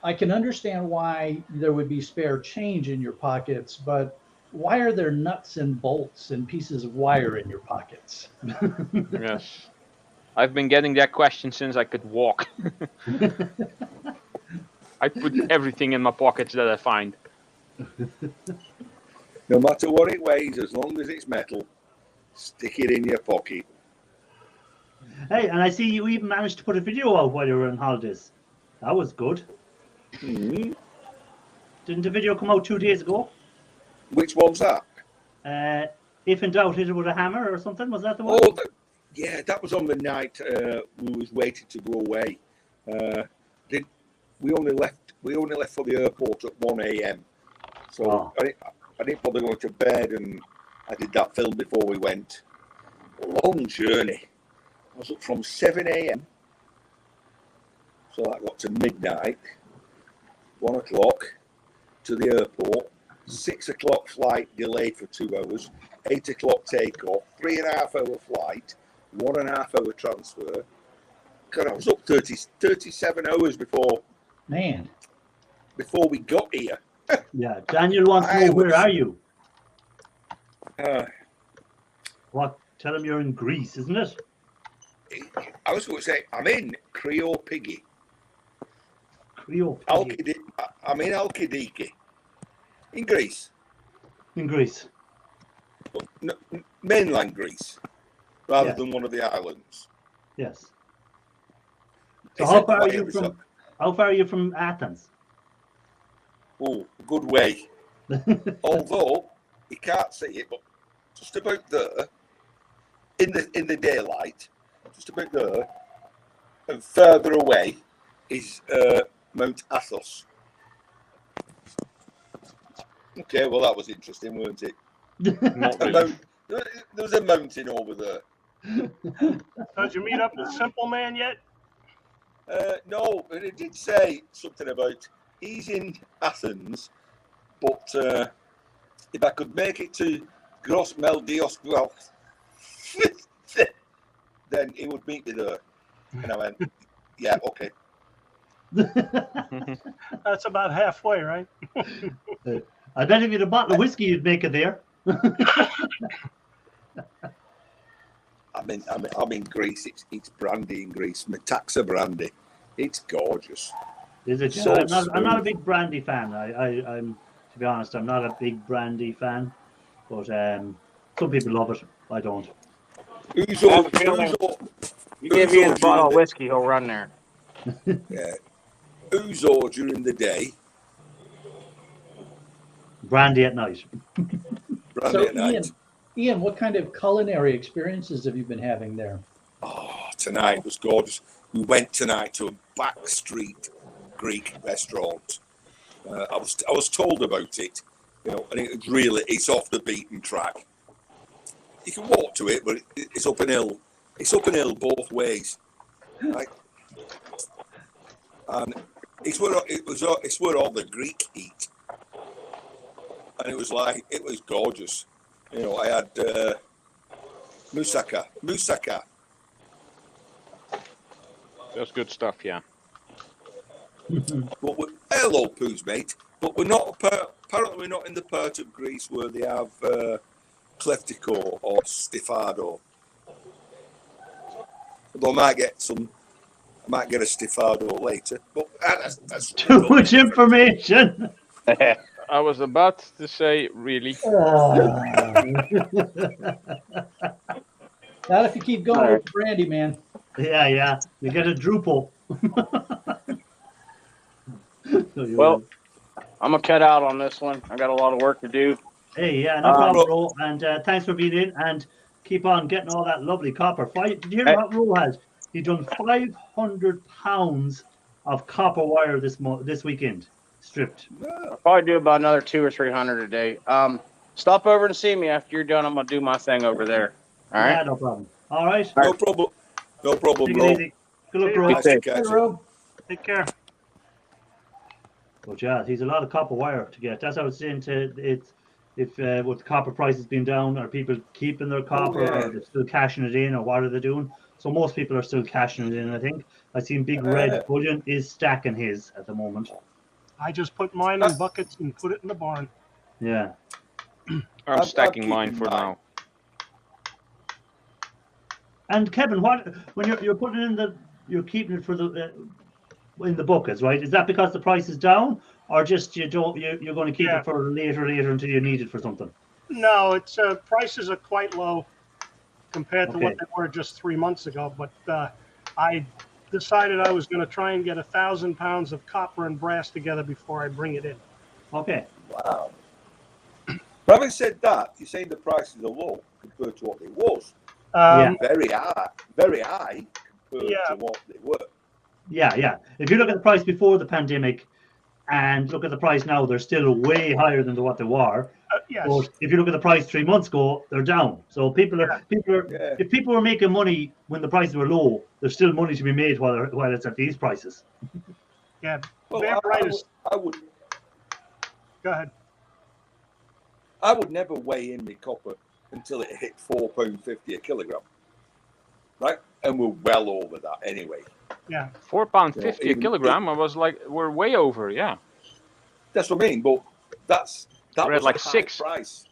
I can understand why there would be spare change in your pockets, but why are there nuts and bolts and pieces of wire in your pockets? Yes. I've been getting that question since I could walk. I put everything in my pockets that I find. No matter what it weighs, as long as it's metal, stick it in your pocket. Hey, and I see you even managed to put a video out while you were on holidays. That was good. Mm-hmm. Didn't the video come out 2 days ago? Which one's that? If in doubt, hit it with a hammer or something. Was that the one? Oh, yeah, that was on the night we was waiting to go away. We only left for the airport at 1 a.m. So I didn't bother going to bed, and I did that film before we went. A long journey. I was up from 7 a.m. So that got to midnight. 1 o'clock to the airport. 6 o'clock flight delayed for 2 hours. 8 o'clock takeoff. 3.5 hour flight. 1.5 hour transfer. God, I was up 37 hours before Man. before we got here. Yeah, Daniel wants to know, where are you? What? Tell him you're in Greece, isn't it? I was going to say, I'm in Creole Piggy. Creole. I'm in Alkidiki, in Greece. In Greece. No, mainland Greece, rather than one of the islands. Yes. So how far are you from Athens? Oh, a good way. Although you can't see it, but just about there, in the daylight, just about there, and further away is Mount Athos. Okay, well that was interesting, weren't it? Not really. There was a mountain over there. Did you meet up with Simple Man yet? No, but it did say something about he's in Athens, but if I could make it to Gros Meldios, well, then he would meet me there. And I went, yeah, okay. That's about halfway, right? I bet if you had a bottle of whiskey, you'd make it there. I'm in Greece. It's brandy in Greece. Metaxa brandy. It's gorgeous. Is it? So I'm not a big brandy fan. I'm to be honest, I'm not a big brandy fan. But some people love it. I don't. You give me a bottle of whiskey, he'll run there. Yeah. Ouzo during the day. Brandy at night. Brandy at night. Ian, what kind of culinary experiences have you been having there? Oh, tonight was gorgeous. We went tonight to a backstreet Greek restaurant. I was told about it, and it's off the beaten track. You can walk to it, but it's up an hill. It's up an hill both ways, right? And it's where all the Greek eat, and it was gorgeous. I had moussaka. That's good stuff, yeah. But hello, Poos, mate. But we're not apparently we're not in the part of Greece where they have Kleftico or Stifado. Although I might get a Stifado later. But that's too much information. I was about to say, really. Not if you keep going with brandy, man. Yeah. You get a Drupal. Well, I'm going to cut out on this one. I got a lot of work to do. Hey, yeah, no problem, bro. And thanks for being in. And keep on getting all that lovely copper. Did you hear what Ro has? He done 500 pounds of copper wire this weekend, stripped. I'll probably do about another 200 or 300 a day. Stop over and see me after you're done. I'm going to do my thing over there. All right? Yeah, no problem. All right. No problem. No problem, bro. Good luck, bro. Take care. But yeah, he's a lot of copper wire to get. That's what I was saying if with the copper prices being down, are people keeping their copper or they're still cashing it in, or what are they doing? So most people are still cashing it in, I think. I've seen Big Red Bullion is stacking his at the moment. I just put mine in buckets and put it in the barn. Yeah. I'm stacking mine for now. And Kevin, when you're putting it you're keeping it for in the buckets, right? Is that because the price is down, or just you're going to keep it for later until you need it for something? No, it's prices are quite low compared to what they were just 3 months ago. But I decided I was going to try and get 1,000 pounds of copper and brass together before I bring it in. Okay. Wow. But having said that, you're saying the prices are low compared to what they was. Very high compared to what they were. Yeah. If you look at the price before the pandemic and look at the price now, they're still way higher than what they were. Yes. But if you look at the price 3 months ago, they're down. So if people were making money when the prices were low, there's still money to be made while it's at these prices. Yeah. Well, I would. Go ahead. I would never weigh in my copper until it hit £4.50 a kilogram, right? And we're well over that anyway. Yeah. £4.50 a even- kilogram. I was like, we're way over. Yeah. That's what I mean. But that We're at was like a high 6. price.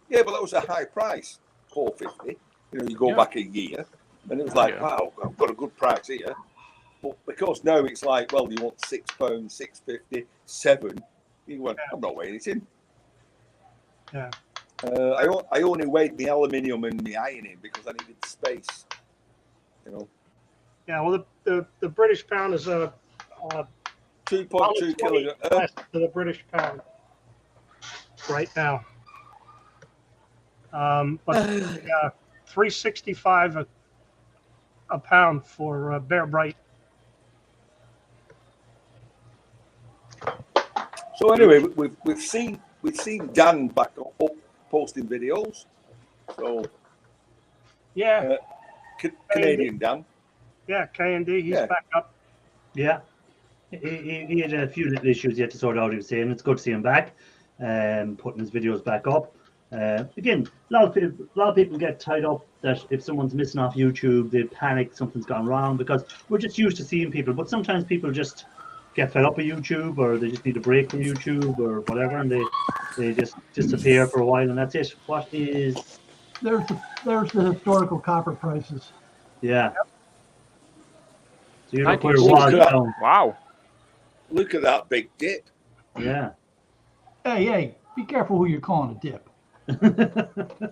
Yeah, but that was a high price. $4.50. You know, you go Yeah. back a year, and it was like, Yeah. wow, I've got a good price here. But because now it's like, well, you want £6, $6.50, $7. You went, I'm not weighing it in. Yeah. I only weighed the aluminium and the iron in because I needed space. You know, Yeah. Well, the British pound is a 2.2 kilograms. less to the British pound right now. But $3.65 a pound for Bear Bright. So anyway, we've seen Dan back up posting videos. So Yeah. Canadian Dan. Yeah. K&D. He's Yeah. back up. Yeah. He had a few little issues he had to sort out. He was saying it's good to see him back, putting his videos back up. Again, a lot of people get tied up that if someone's missing off YouTube, they panic something's gone wrong because we're just used to seeing people. But sometimes people just get fed up with YouTube, or they just need a break from YouTube or whatever, and they just disappear for a while, and that's it. What is? There's the historical copper prices. Yeah. So you look where it 1960. was down. Wow. Look at that big dip. Yeah. Hey, be careful who you're calling a dip.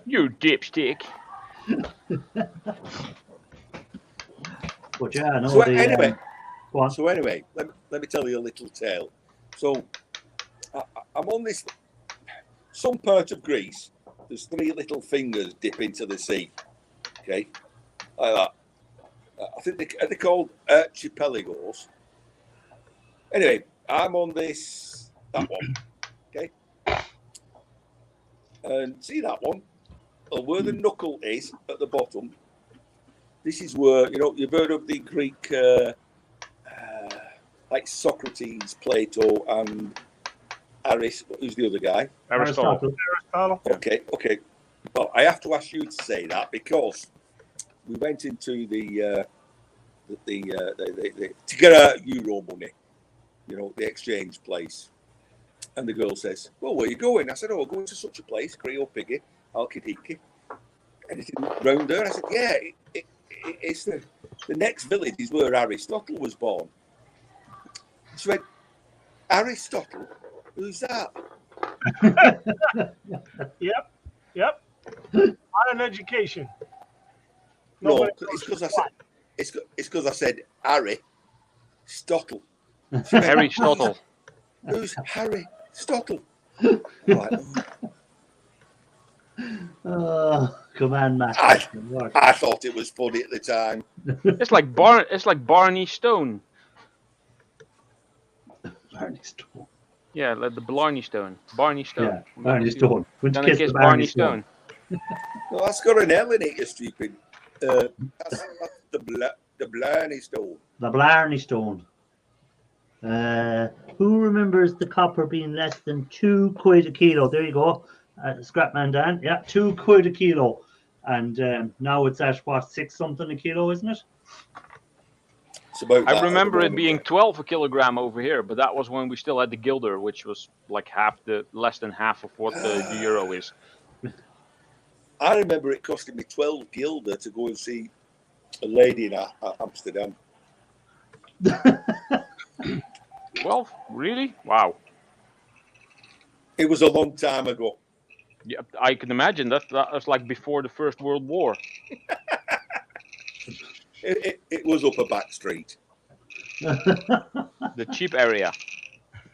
You dipstick. But yeah, no. So anyway, go on. So anyway, let me tell you a little tale. So I'm on this, some part of Greece, there's 3 little fingers dip into the sea. Okay, like that. I think they're called archipelagos. Anyway, I'm on that one. Okay, and see that one? Well, where the knuckle is at the bottom, this is where, you know, you've heard of the Greek, like Socrates, Plato, and who's the other guy? Aristotle. Okay. Well, I have to ask you to say that because we went into the to get our euro money, you know, the exchange place, and the girl says, "Well, where are you going?" I said, "Oh, we're going to such a place, Creole Piggy, Alkidiki." Anything round there? I said, "Yeah, it's the next village is where Aristotle was born." She went, "Aristotle? Who's that?" Yep. Not an education. No, Nobody it's because knows I said it's because I said Harry Stottle. Harry Stottle. Who's Harry Stottle? Like, Come on, Matt. I thought it was funny at the time. It's like Barney Stone. Barney Stone. Yeah, like the Blarney Stone. Barney Stone. Yeah, Barney Stone. Then I kiss Barney Stone. No, that's got an L in it, you stupid. That's the Blarney Stone. The Blarney Stone. Who remembers the copper being less than £2 a kilo? There you go. Scrapman Dan. Yeah, £2 a kilo. And now it's at what, 6 something a kilo, isn't it? It's about I remember it being 12 a kilogram over here, but that was when we still had the guilder, which was like less than half of what the euro is. I remember it costing me 12 guilder to go and see a lady in Amsterdam. 12? Really? Wow. It was a long time ago. Yeah, I can imagine that was like before the First World War. It was up a back street. The cheap area.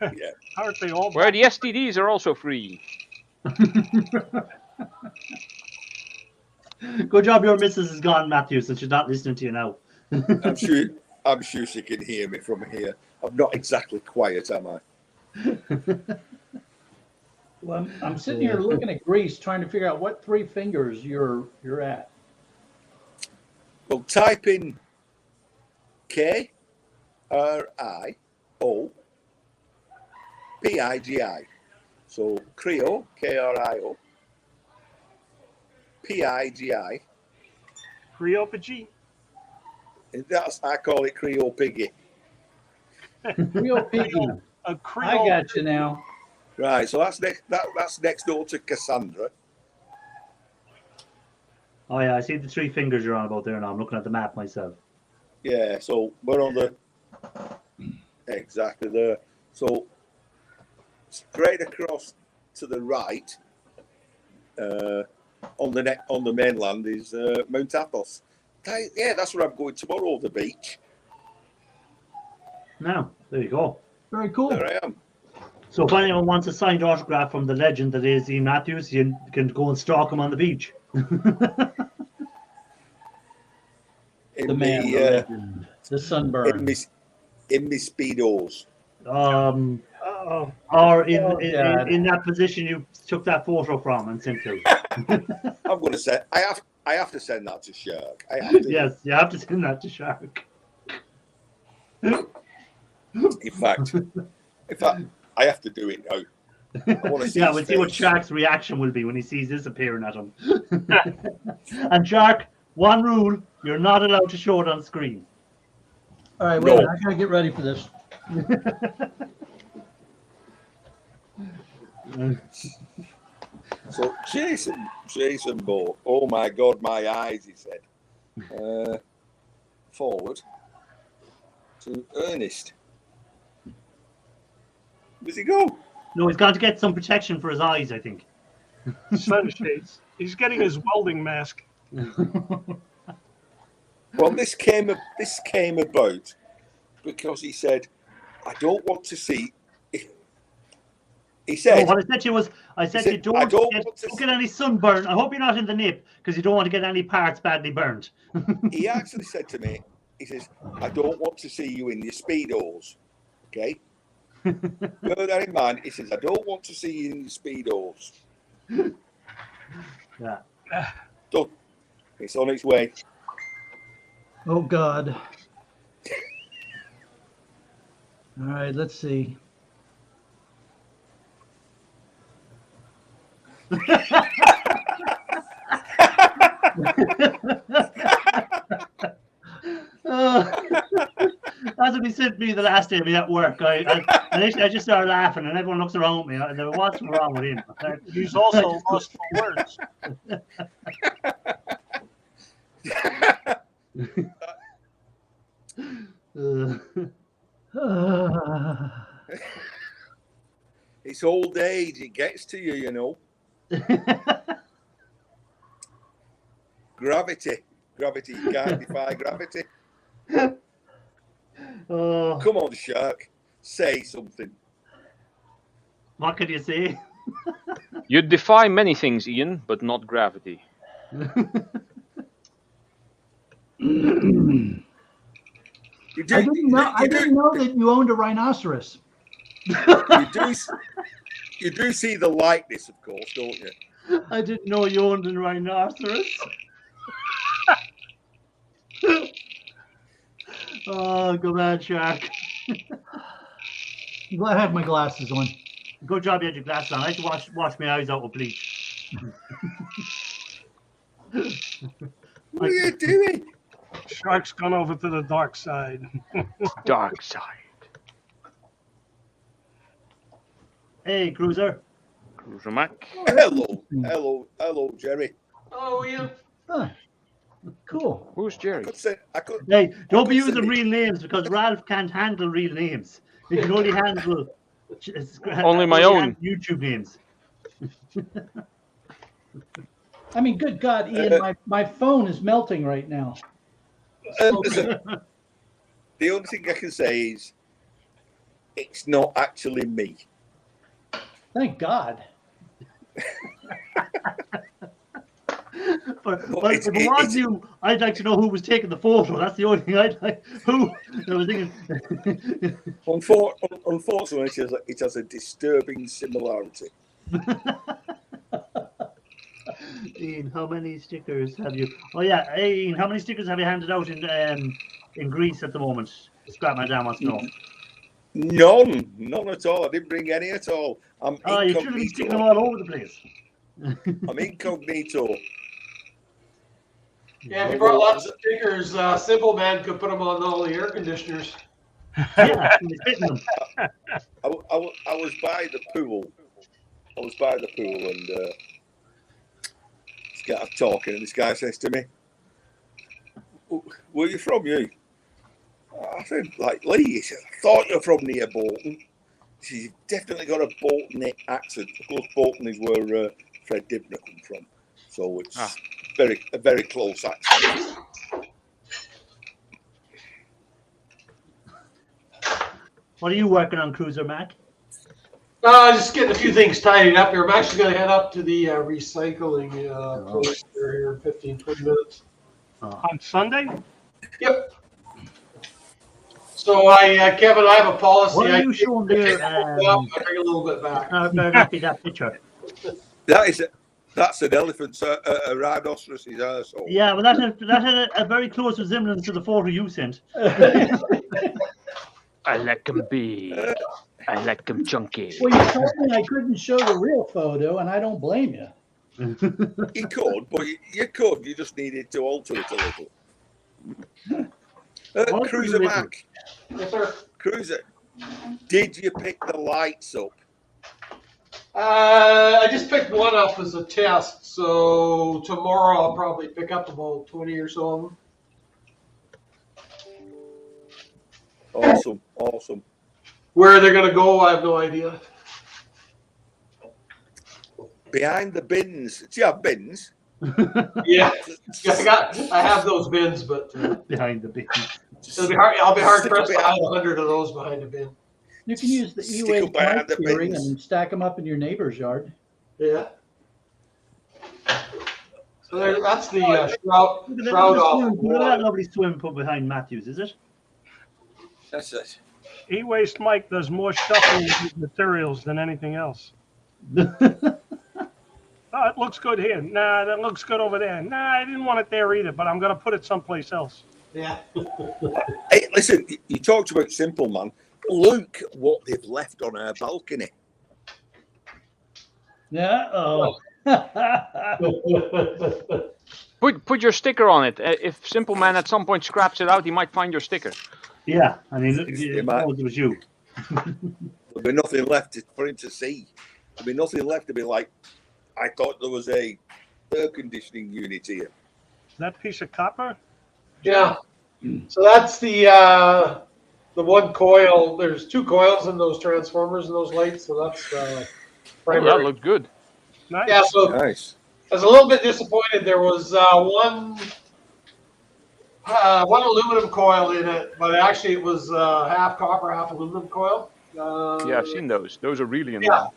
Yeah. Aren't they all? Where the STDs are also free. Good job your missus is gone, Matthew, since she's not listening to you now. I'm sure she can hear me from here. I'm not exactly quiet, am I? Well, I'm sitting here looking at Greece, trying to figure out what 3 fingers you're at. Well, type in KRIO PIGI. So Creo, KRIO PIGI. Creophagy. That's I call it Creole piggy. Real piggy. A I Creole. got you now. Right, so that's next door to Cassandra. Oh yeah, I see the 3 fingers you're on about there now. I'm looking at the map myself. Yeah, so we're on the exactly there. So straight across to the right, on the mainland is Mount Athos. Yeah, that's where I'm going tomorrow. The beach. Now, there you go. Very cool. There I am. So if anyone wants a signed autograph from the legend that is Ian Matthews, you can go and stalk him on the beach. In The man, the legend, the sunburn. in my speedos. Or in that position you took that photo from and sent to. I'm going to say I have to send that to Shark. I have to. Yes, you have to send that to Shark. In fact, I have to do it now. I want to see Yeah, his we'll see what face. Shark's reaction will be when he sees this appearing at him. And Shark, one rule, you're not allowed to show it on screen. All right, wait a No. minute. I gotta get ready for this. So Jason Bourne. Oh my God, my eyes, he said. Forward to Ernest. Where's he go? No, he's got to get some protection for his eyes, I think. Sunshades. He's getting his welding mask. Well, this came about because he said, "I don't want to see." He said, what I said to you was, I said, you don't get any sunburn. I hope you're not in the nip because you don't want to get any parts badly burned. He actually said to me, he says, "I don't want to see you in your speedos." Okay. Bear that in mind. He says, "I don't want to see you in your speedos." Yeah. Done. It's on its way. Oh God. All right, let's see. That's what he said to me the last day of me at work. I just started laughing, and everyone looks around me. And what's wrong with him? He's also lost for words. It's old age. It gets to you, you know. Gravity. You can't defy gravity. Come on, Shark. Say something. What could you say? You defy many things, Ian, but not gravity. I didn't know that you owned a rhinoceros. You do see the likeness, of course, don't you? I didn't know you owned a rhinoceros. Oh, go bad, Shark. I'm glad I have my glasses on. Good job you had your glasses on. I had to wash my eyes out with bleach. What are you doing? Shark's gone over to the dark side. Dark side. Hey, Cruiser. Cruiser Mac. Hello, Jerry. Oh, you. Huh. Cool. Who's Jerry? Hey, don't be using real names because Ralph can't handle real names. He can only handle Only my own YouTube names. I mean, good God, Ian, my phone is melting right now. Listen, the only thing I can say is it's not actually me. Thank God. But if it was you, I'd like to know who was taking the photo. That's the only thing I'd like. Who? I was thinking. Unfortunately, it has a disturbing similarity. Ian, how many stickers have you? Oh yeah, hey, Ian, how many stickers have you handed out in Greece at the moment? Scrap my damn wants to know. None at all. I didn't bring any at all. I'm you should have been sticking them all over the place. I'm incognito. Yeah, if you brought lots of stickers, Simple Man could put them on all the air conditioners. Yeah, he's hitting them. I was by the pool. And this guy talking, and this guy says to me, "Where are you from, you?" I said, "Like Lee." He said, "I thought you were from near Bolton." She's definitely got a Bolton accent. Of course, Bolton is where Fred Dibner come from, so it's a very close accent. What are you working on, Cruiser Mac? Just getting a few things tidied up here. I'm actually going to head up to the recycling place here in 15, 20 minutes. On Sunday? Yep. So Kevin, I have a policy. What are you showing there? I bring a little bit back. Better not be that picture. That's an elephant's a rhinoceros's arsehole. Yeah, but that had a very close resemblance to the photo you sent. I like him big. I like him chunky. Well, you told me I couldn't show the real photo, and I don't blame you. You could, but you could. You just needed to alter it a little. Cruiser Mac. Yes, sir. Cruiser, did you pick the lights up? I just picked one up as a test, so tomorrow I'll probably pick up about 20 or so of them. Awesome. Where they're going to go, I have no idea. Behind the bins. Do you have bins? Yeah, I have those bins, but Behind the bin. I'll be hard pressed to find 100 of those behind a bin. You can use the E-Wave pipe steering and stack them up in your neighbor's yard. Yeah. So that's the shroud off. Look at that lovely swim put behind Matthews, is it? That's it. E-Waste Mike does more shuffling with materials than anything else. Oh, it looks good here. Nah, that looks good over there. Nah, I didn't want it there either, but I'm going to put it someplace else. Yeah. Hey, listen, you talked about Simple Man. Look what they've left on our balcony. Yeah. Oh. Put your sticker on it. If Simple Man at some point scraps it out, he might find your sticker. Yeah, I mean, it was you. There'll be nothing left for him to see. There'll be nothing left to be like, I thought there was a air conditioning unit here. That piece of copper? Yeah. So that's the one coil. There's two coils in those transformers and those lights. So that's primary. Oh, that looked good. Nice. Yeah. So Nice. I was a little bit disappointed. There was one aluminum coil in it, but actually it was half copper, half aluminum coil. Yeah, I've seen those. Those are really annoying. Yeah.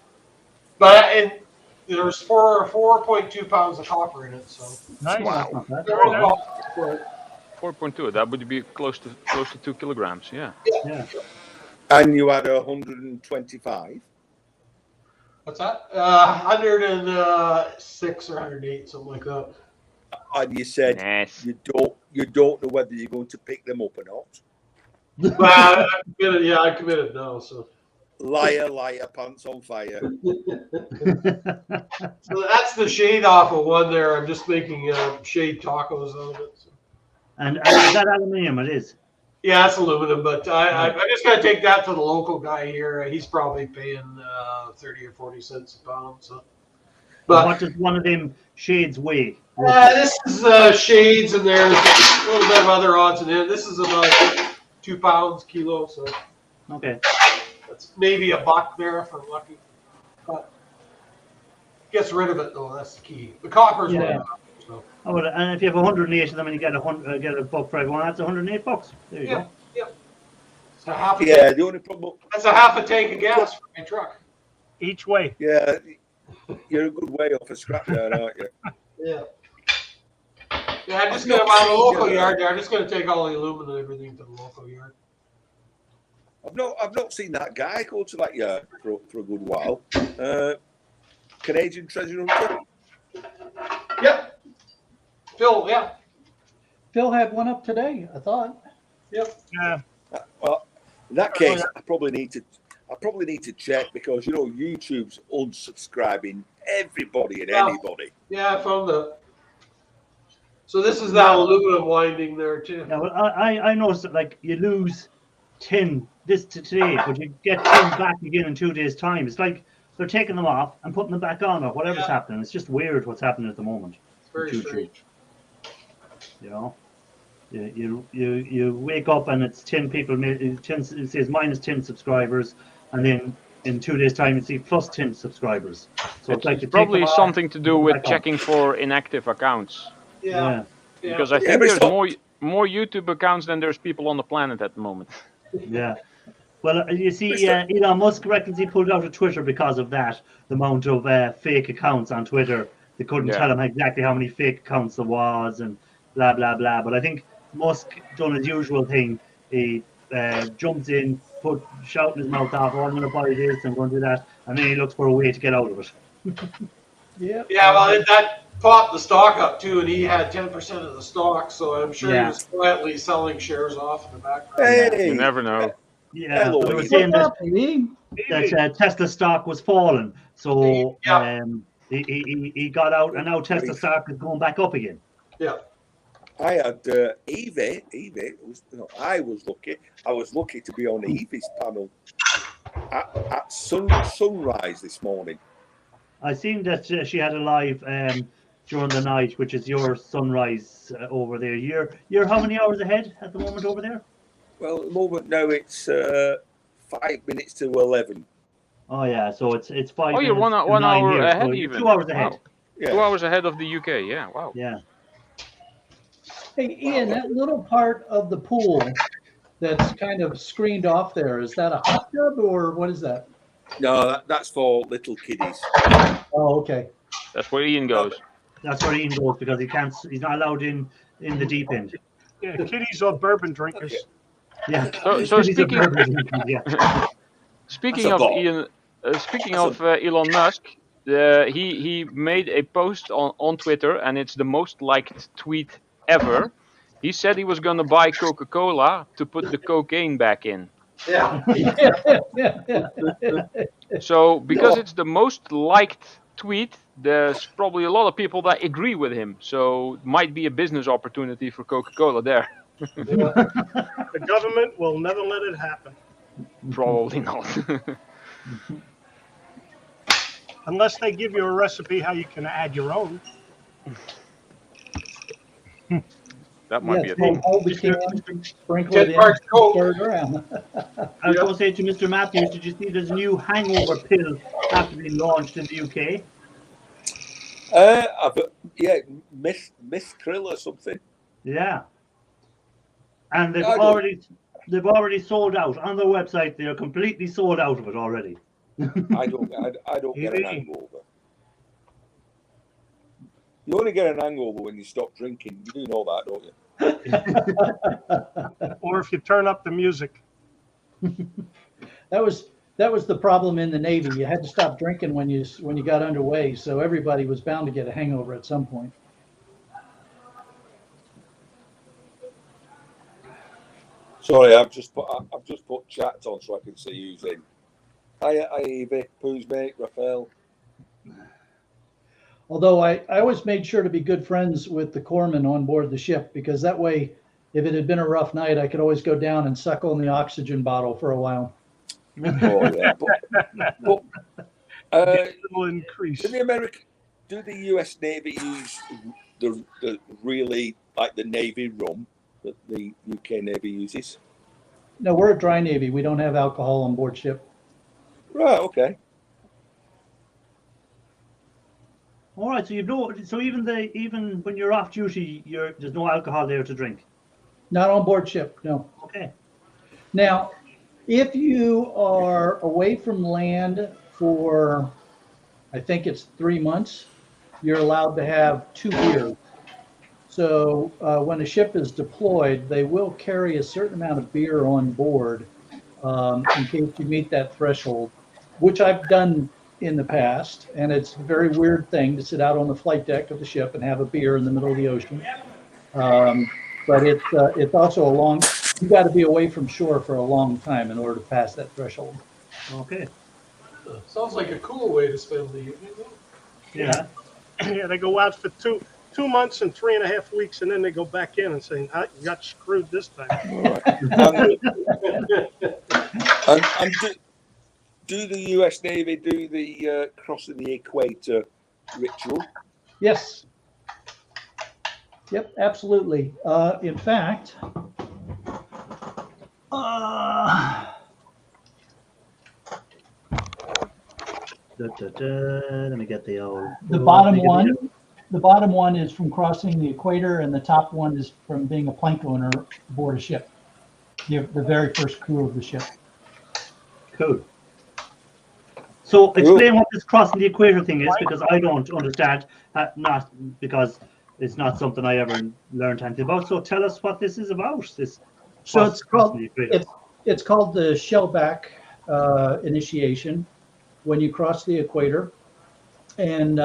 But there's 4.2 pounds of copper in it. So Nice. Wow. Very nice. 4.2. That would be close to 2 kilograms. Yeah. Yeah. And you had 125. What's that? 106 or 108, something like that. And you said Yes. you don't know whether you're going to pick them up or not. Well, I committed now. So Liar, pants on fire. So that's the shade off of one there. I'm just making shade tacos out of it. So. And is that aluminium? It is. Yeah, it's aluminum, but I just got to take that to the local guy here. He's probably paying 30 or 40 cents a pound. So, but what does one of them shades weigh? this is shades, and there's a little bit of other odds in it. This is about 2 pounds kilo, so Okay. that's maybe $1 there if I'm lucky. But gets rid of it though. That's the key. The copper's Yeah. So. Oh, well, and if you have 108 of them and you get $100 for everyone, that's $108. There you go. Yep. So half a Yeah, tank. the only problem. That's a half a tank of gas for my truck. Each way. Yeah, you're a good way off a scrapyard, aren't you? Yeah. Yeah, I'm just gonna buy the local yard there. I'm just gonna take all the aluminum and everything to the local yard. I've not seen that guy go to that yard for a good while. Canadian treasure hunter. Yep. Phil, yeah. Phil had one up today, I thought. Yep. Yeah. Well, in that case, I probably need to check because YouTube's unsubscribing everybody and anybody. Yeah, I found that. So this is that aluminum winding there too. Yeah, well, I noticed that like you lose tin today, but you get tin back again in 2 days' time. It's like they're taking them off and putting them back on, or whatever's happening. It's just weird what's happening at the moment. It's very strange. You know, you wake up and it's 10 people. It says minus 10 subscribers, and then in 2 days' time you see plus 10 subscribers. So it's like probably something to do with checking for inactive accounts. Yeah. Because I think there's more YouTube accounts than there's people on the planet at the moment. Yeah. Well, you see, Elon Musk reckons he pulled out of Twitter because of that. The amount of fake accounts on Twitter. They couldn't tell him exactly how many fake accounts there was and blah, blah, blah. But I think Musk done his usual thing. He jumps in, shouting his mouth off, oh, I'm going to buy this, I'm going to do that. And then he looks for a way to get out of it. Yeah, well, that popped the stock up too, and he had 10% of the stock, so I'm sure he was quietly selling shares off in the background. Hey, you never know. Yeah, they were saying that Tesla stock was falling, so he got out, and now Tesla stock is going back up again. Yeah. I had Evie. I was lucky. I was lucky to be on Evie's panel at sunrise this morning. I seen that she had a live during the night, which is your sunrise over there. You're how many hours ahead at the moment over there? Well, at the moment now it's 5 minutes to 11. Oh yeah, so it's 5. Oh, you're one hour here, ahead so even. 2 hours ahead. Wow. Yeah. 2 hours ahead of the UK. Yeah. Wow. Yeah. Hey Ian, that little part of the pool that's kind of screened off there, is that a hot tub or what is that? No, that's for little kiddies. Oh, okay. That's where Ian goes. That's where Ian goes because he's not allowed in the deep end. Yeah, kiddies are bourbon drinkers. Yeah. So speaking of Ian, speaking of Elon Musk, he made a post on Twitter, and it's the most liked tweet ever. He said he was going to buy Coca-Cola to put the cocaine back in. Yeah. So because it's the most liked tweet, there's probably a lot of people that agree with him. So it might be a business opportunity for Coca-Cola there. The government will never let it happen. Probably not. Unless they give you a recipe how you can add your own. That might be a thing. Sprinkle it in, stir it around. I was going to say to Mr. Matthews, did you see there's a new hangover pill after being launched in the UK? Miss Krill or something. Yeah. And they've already sold out on their website. They're completely sold out of it already. I don't get an hangover. You only get an hangover when you stop drinking. You do know that, don't you? Or if you turn up the music. That was the problem in the Navy. You had to stop drinking when you got underway, so everybody was bound to get a hangover at some point. Sorry, I've just put chat on so I can see who's in. Hi, Evie, Pooh's mate, Raphael. Although I always made sure to be good friends with the corpsman on board the ship, because that way, if it had been a rough night, I could always go down and suck on the oxygen bottle for a while. Oh yeah, but will increase. Do the US Navy use the really like the Navy rum that the UK Navy uses? No, we're a dry Navy. We don't have alcohol on board ship. Right. Okay. All right, so even when you're off duty, there's no alcohol there to drink. Not on board ship, no. Okay. Now, if you are away from land for, I think it's 3 months, you're allowed to have 2 beers. So when a ship is deployed, they will carry a certain amount of beer on board in case you meet that threshold, which I've done in the past, and it's a very weird thing to sit out on the flight deck of the ship and have a beer in the middle of the ocean. But it's also you got to be away from shore for a long time in order to pass that threshold. Okay. Sounds like a cool way to spend the evening. Yeah. Yeah, they go out for 2 months and 3.5 weeks, and then they go back in and say, "You got screwed this time." And do the U.S. Navy do the crossing the equator ritual? Yes. Yep, absolutely. In fact, let me get the old. The bottom one. The bottom one is from crossing the equator, and the top one is from being a plank owner aboard a ship. The very first crew of the ship. Cool. So explain what this crossing the equator thing is, because I don't understand. Not because it's not something I ever learned anything about. So tell us what this is about. So it's called the shellback initiation when you cross the equator. And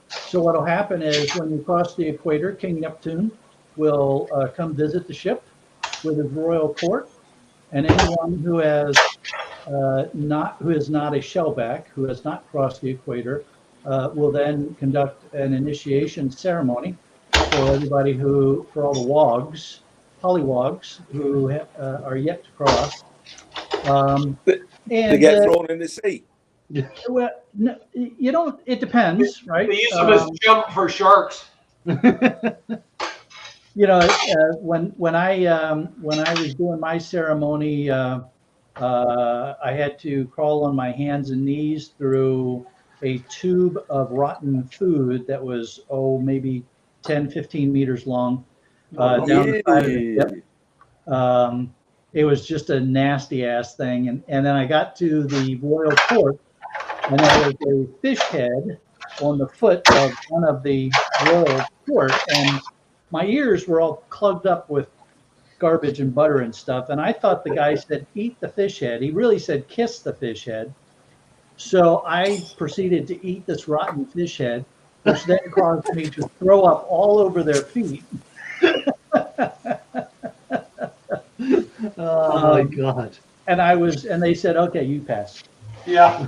so what will happen is when you cross the equator, King Neptune will come visit the ship with his royal court, and anyone who is not a shellback, who has not crossed the equator, will then conduct an initiation ceremony for everybody for all the wogs, polywogs, who are yet to cross. They get thrown in the sea. Well, no, you don't. It depends, right? They use them as jump for sharks. You know, when I was doing my ceremony, I had to crawl on my hands and knees through a tube of rotten food that was maybe 10, 15 meters long down the side of the ship. It was just a nasty ass thing, and then I got to the royal court. And there was a fish head on the foot of one of the royal court, and my ears were all plugged up with garbage and butter and stuff. And I thought the guy said, "Eat the fish head." He really said, "Kiss the fish head." So I proceeded to eat this rotten fish head, which then caused me to throw up all over their feet. Oh my God. And they said, "Okay, you pass." Yeah.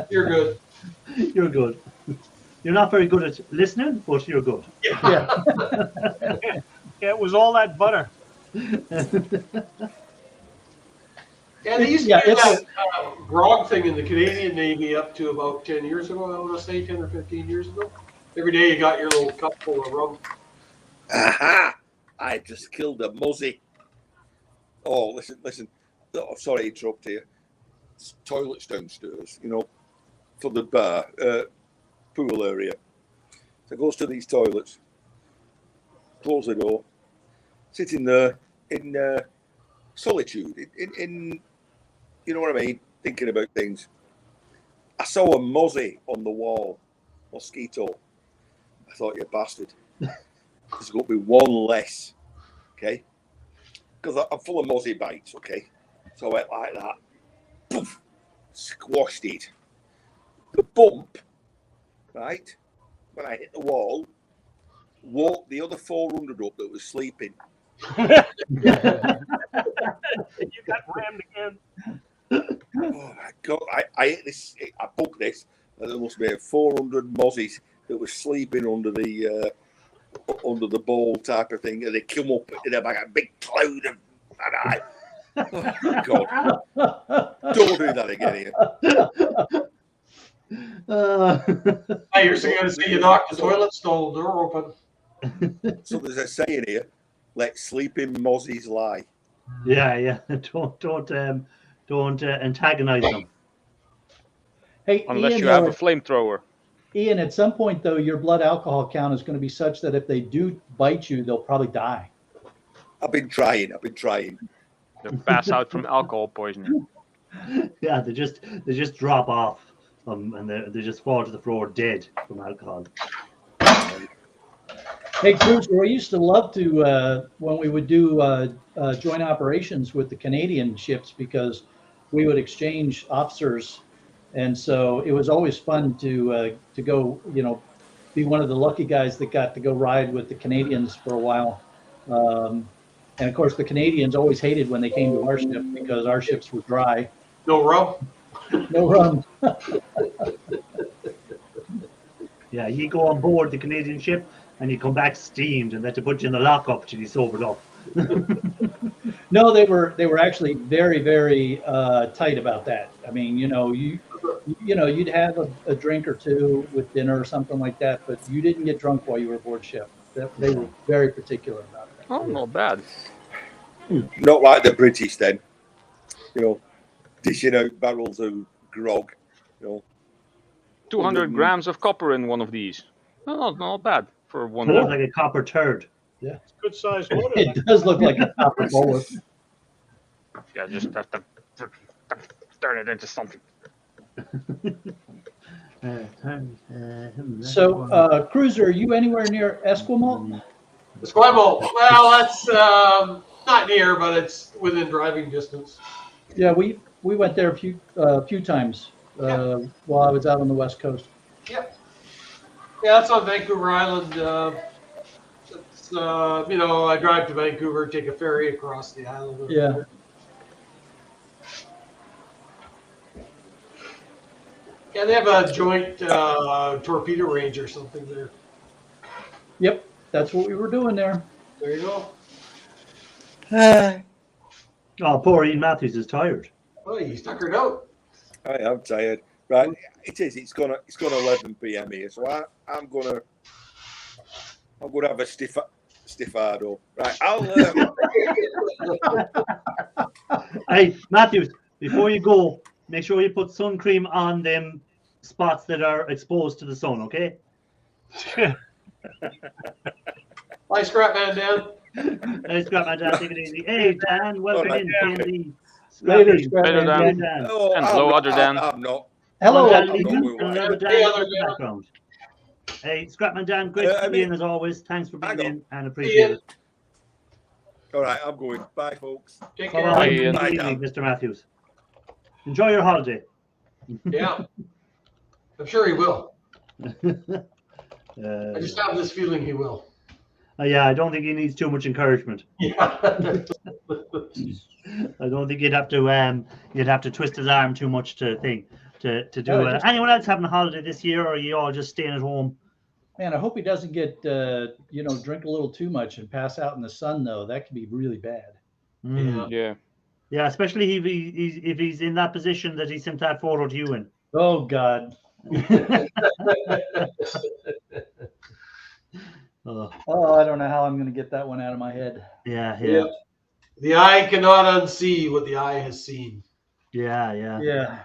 You're good. You're good. You're not very good at listening, but you're good. Yeah. Yeah, it was all that butter. Yeah, they used to do that grog thing in the Canadian Navy up to about 10 years ago, I want to say 10 or 15 years ago. Every day you got your little cup full of rum. Aha! I just killed a muzzy. Oh, listen. Oh, sorry to interrupt here. It's toilets downstairs, for the bar, pool area. So goes to these toilets, close the door, sitting there in solitude, in you know what I mean, thinking about things. I saw a muzzy on the wall, mosquito. I thought, you bastard, there's got to be one less, okay? Because I'm full of muzzy bites, okay? So I went like that, poof, squashed it. The bump, right, when I hit the wall, woke the other 400 up that was sleeping. You got rammed again. Oh my God, I hit this, I booked this, and there must be 400 mozzies that were sleeping under the bowl type of thing, and they come up in like a big cloud of, oh God, don't do that again here. You're going to see you knock the toilet stall door open. So there's a saying here: "Let sleeping mozzies lie." Yeah. Don't antagonize them. Hey, Unless Ian, you have a flamethrower. Ian, at some point though, your blood alcohol count is going to be such that if they do bite you, they'll probably die. I've been trying. They pass out from alcohol poisoning. Yeah, they just drop off, and they just fall to the floor dead from alcohol. Hey, Cruiser, we used to love to when we would do joint operations with the Canadian ships, because we would exchange officers, and so it was always fun to go, be one of the lucky guys that got to go ride with the Canadians for a while. And of course, the Canadians always hated when they came to our ship because our ships were dry. No rum. No rum. Yeah, you go on board the Canadian ship and you come back steamed, and they had to put you in the lockup till you sobered up. No, they were actually very, very tight about that. I mean, you'd have a drink or two with dinner or something like that, but you didn't get drunk while you were aboard ship. They were very particular about that. Oh, not bad. Not like the British then. Dishing out barrels of grog. 200 grams of copper in one of these. No, not bad for one. It looks like a copper turd. Yeah, It's good sized motor. it does look like a copper bullet. Yeah, just have to turn it into something. So, Cruiser, are you anywhere near Esquimalt? Esquimalt. Well, that's not near, but it's within driving distance. Yeah, we went there a few times while I was out on the West Coast. Yep. Yeah, that's on Vancouver Island. It's I drive to Vancouver, take a ferry across the island. Yeah. Yeah, they have a joint torpedo range or something there. Yep, that's what we were doing there. There you go. Oh, poor Ian Matthews is tired. Oh, you stuck her out. I am tired. Right, it is. It's gonna 11 p.m. here, so I'm gonna have a stiffado. Right, I'll. Hey, Matthews, before you go, make sure you put sun cream on them spots that are exposed to the sun, okay? Bye, Scrap Man Dan. Hey, Scrap Man Dan, take it easy. Hey, Dan, welcome All right. in. Dan. Later, Scrappy. Scrap Better Man. Dan. Oh, And hello, other Dan. I'm not. Hello. Dan, I'm not and with another Dan Hey, in other the Dan. background. Hey, Scrapman Dan, great to I be in mean- as always. Thanks for being Hang on. in and appreciate it. All right, I'm going. Bye, folks. Take Bye-bye. care. Bye, Good Ian. Bye, evening, Dan. Mr. Matthews. Enjoy your holiday. Yeah, I'm sure he will. Uh, I just have this feeling he will. yeah, I don't think he needs too much encouragement. Yeah. I don't think you'd have to twist his arm too much to do. No, just- Anyone else having a holiday this year, or are you all just staying at home? Man, I hope he doesn't get drink a little too much and pass out in the sun, though. That could be really bad. Mm. Yeah. Yeah, especially if he's in that position that he sent that photo to you in. Oh God. Oh, I don't know how I'm going to get that one out of my head. Yeah. The eye cannot unsee what the eye has seen. Yeah. Yeah.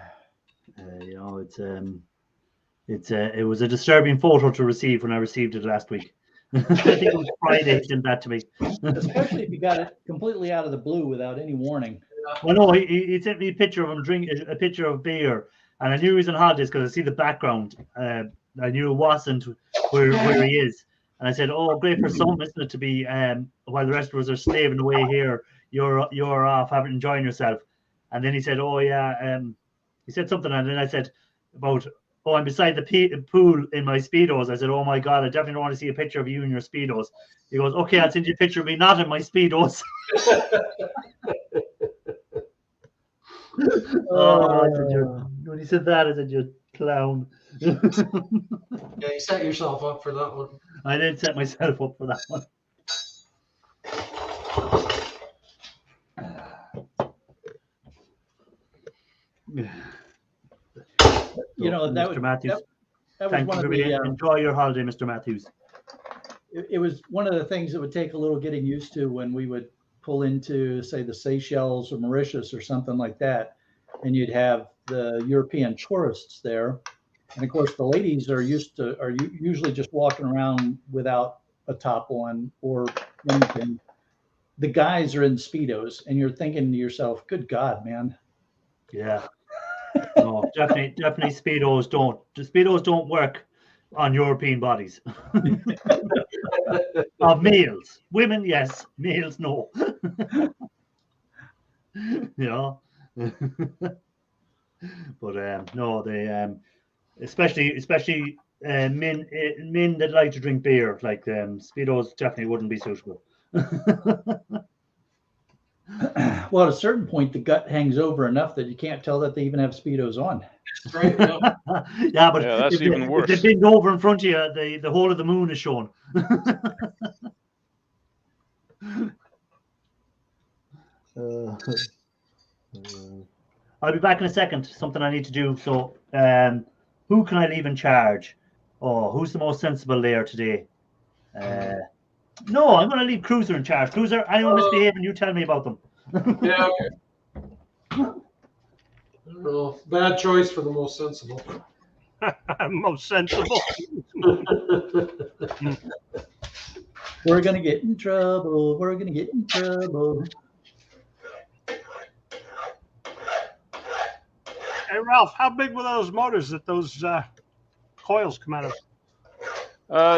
It was a disturbing photo to receive when I received it last week. I think it was Friday he sent that to me. Especially if you got it completely out of the blue without any warning. Well, no, he sent me a picture of him drinking a picture of beer, and I knew he was on holidays because I see the background. I knew it wasn't where he is, and I said, "Oh, great for some, isn't it, to be while the rest of us are slaving away here, you're off, enjoying yourself." And then he said, "Oh yeah," he said something, and then I said about, "Oh, I'm beside the pool in my Speedos." I said, "Oh my God, I definitely don't want to see a picture of you in your Speedos." He goes, "Okay, I'll send you a picture of me not in my Speedos." When he said that, I said, "You clown." Yeah, you set yourself up for that one. I did set myself up for that one. Mr. Matthews, that was thank one you of for being. the. Enjoy your holiday, Mr. Matthews. It was one of the things that would take a little getting used to when we would pull into, say, the Seychelles or Mauritius or something like that, and you'd have the European tourists there, and of course the ladies are usually just walking around without a top on or anything. The guys are in Speedos, and you're thinking to yourself, "Good God, man!" Yeah. No, definitely Speedos don't. The Speedos don't work on European bodies. Of males, women, yes. Males, no. Yeah. But no, they especially men that like to drink beer, like Speedos definitely wouldn't be suitable. Well, at a certain point, the gut hangs over enough that you can't tell that they even have Speedos on. Right? Yeah. Yeah, but Yeah, that's if even they, worse. If they bend over in front of you, the whole of the moon is shown. I'll be back in a second. Something I need to do. So, who can I leave in charge? Oh, who's the most sensible layer today? No, I'm going to leave Cruiser in charge. Cruiser, anyone misbehaving, you tell me about them. Yeah. I don't know. Bad choice for the most sensible. Most sensible. We're gonna get in trouble. We're gonna get in trouble. Hey, Ralph, how big were those motors that those coils come out of?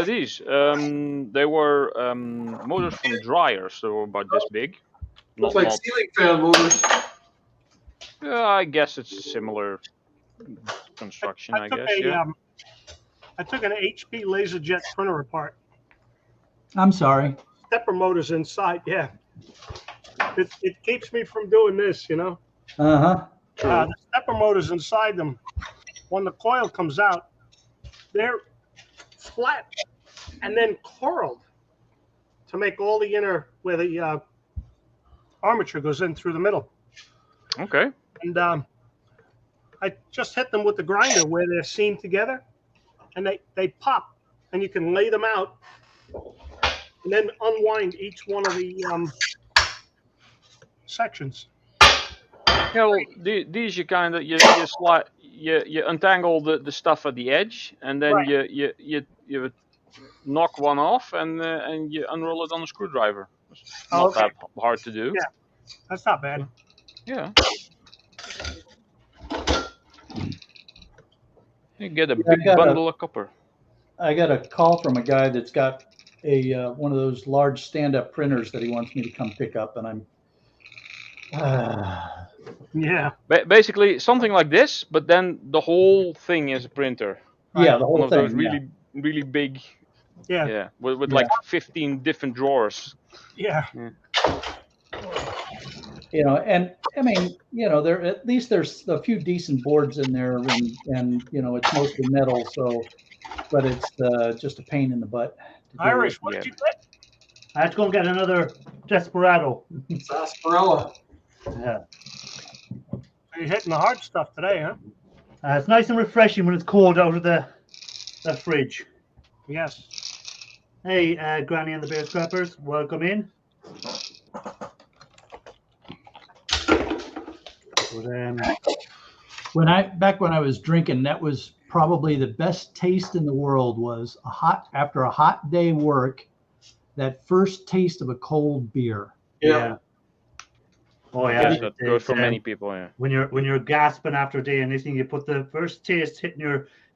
These, they were motors from dryers. They were about this big. Looks like ceiling fan motors. I guess it's a similar construction. I guess. Yeah. I took an HP LaserJet printer apart. I'm sorry. Stepper motors inside. Yeah. It keeps me from doing this, you know. Uh-huh. The stepper motors inside them, when the coil comes out, they're flat and then coiled to make all the inner where the armature goes in through the middle. Okay. And I just hit them with the grinder where they're seamed together, and they pop, and you can lay them out, and then unwind each one of the sections. Yeah, well, these you kind of you untangle the stuff at the edge, and then Right. you knock one off, and you unroll it on a screwdriver. It's Oh, not okay. that hard to do. Yeah. That's not bad. Yeah. You get a big bundle of copper. I got a call from a guy that's got a one of those large stand-up printers that he wants me to come pick up, and I'm. Yeah. Basically, something like this, but then the whole thing is a printer. Yeah, the whole One of thing. those really big. Yeah. Yeah, with like 15 different drawers. Yeah. You know, and I mean, you know, there at least there's a few decent boards in there, and you know, it's mostly metal, so, but it's just a pain in the butt. Irish, what did you get? I have to go and get another Desperado. Sarsaparilla. Yeah. You're hitting the hard stuff today, huh? It's nice and refreshing when it's cold out of the fridge. Yes. Hey, Granny and the Bear Scrappers, welcome in. But, back when I was drinking, that was probably the best taste in the world. Was after a hot day work, that first taste of a cold beer. Yeah. Oh yeah, that goes for many people. Yeah. When you're gasping after a day and anything, you put the first taste hitting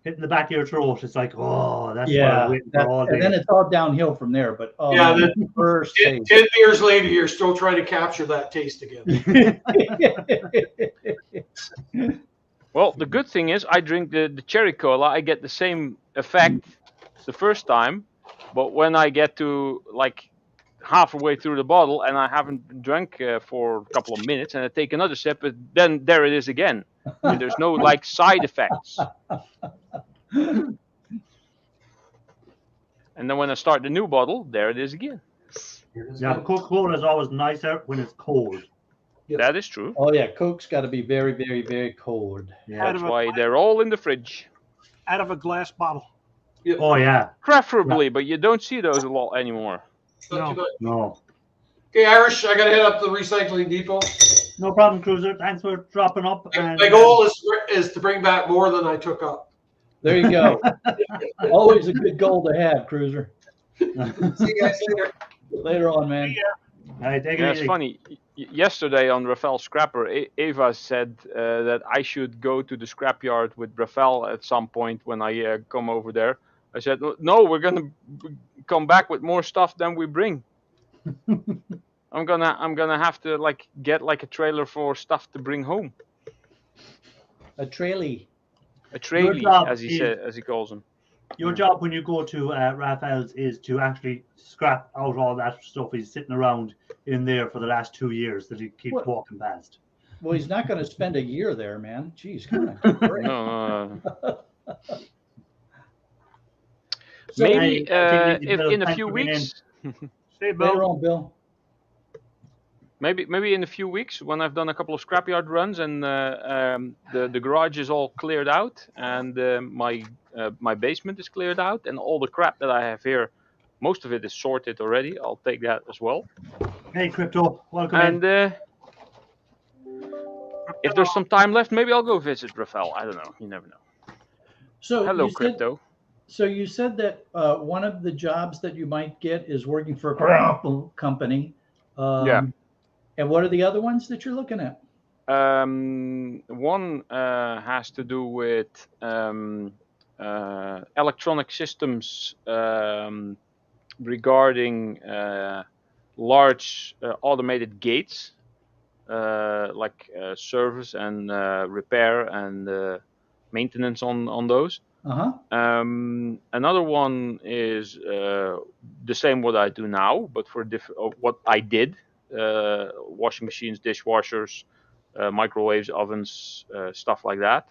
the back of your throat. It's like, oh, that's what I'm waiting for all day. And then it's all downhill from there. But the first 10 years later, you're still trying to capture that taste again. Well, the good thing is I drink the cherry cola. I get the same effect the first time, but when I get to like halfway through the bottle and I haven't drunk for a couple of minutes and I take another sip, then there it is again. I mean, there's no like side effects. And then when I start the new bottle, there it is again. Yeah, Coca-Cola is always nicer when it's cold. Yep. That is true. Oh yeah, Coke's got to be very, very, very cold. Yeah. That's why they're all in the fridge. Out of a glass bottle. Oh yeah. Preferably, but you don't see those a lot anymore. No. Okay, Irish, I got to head up to the recycling depot. No problem, Cruiser. Thanks for dropping up. And, My goal is to bring back more than I took up. There you go. Always a good goal to have, Cruiser. See you guys later. Later on, man. All right, take it It's easy. funny. Yesterday on Rafael Scrapper, Eva said that I should go to the scrapyard with Rafael at some point when I come over there. I said, no, we're gonna come back with more stuff than we bring. I'm gonna have to like get like a trailer for stuff to bring home. A trailie. A trailer, job, as he Steve. said, as he calls them. Your job when you go to Raphael's is to actually scrap out all that stuff he's sitting around in there for the last 2 years that he keeps What? walking past. Well, he's not going to spend a year there, man. Jeez, come on. Give a break. No, So, maybe I think if Bill, in a thanks few for being in. weeks. Hey, later Bill. on, Bill. Maybe in a few weeks when I've done a couple of scrapyard runs and the garage is all cleared out and my basement is cleared out and all the crap that I have here, most of it is sorted already. I'll take that as well. Hey, Crypto, welcome And in. if there's some time left, maybe I'll go visit Rafael. I don't know. You never know. So Hello, you said, Crypto. so you said that one of the jobs that you might get is working for a grapple company. Yeah. And what are the other ones that you're looking at? One has to do with electronic systems regarding large automated gates, like service and repair and maintenance on those. Another one is the same what I do now, but for what I did. Washing machines, dishwashers, microwaves, ovens, stuff like that.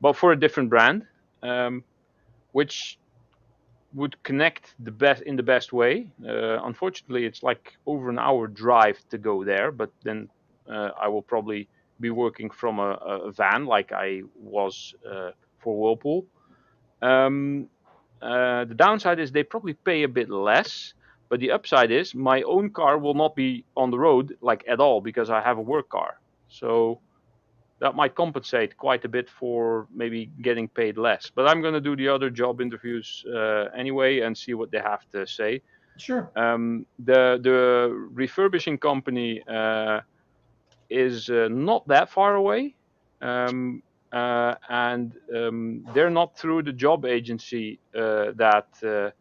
But for a different brand, which would connect in the best way. Unfortunately, it's like over an hour drive to go there, but then I will probably be working from a van like I was for Whirlpool. The downside is they probably pay a bit less. But the upside is my own car will not be on the road like at all because I have a work car. So that might compensate quite a bit for maybe getting paid less. But I'm going to do the other job interviews anyway and see what they have to say. Sure. The refurbishing company is not that far away. And they're not through the job agency that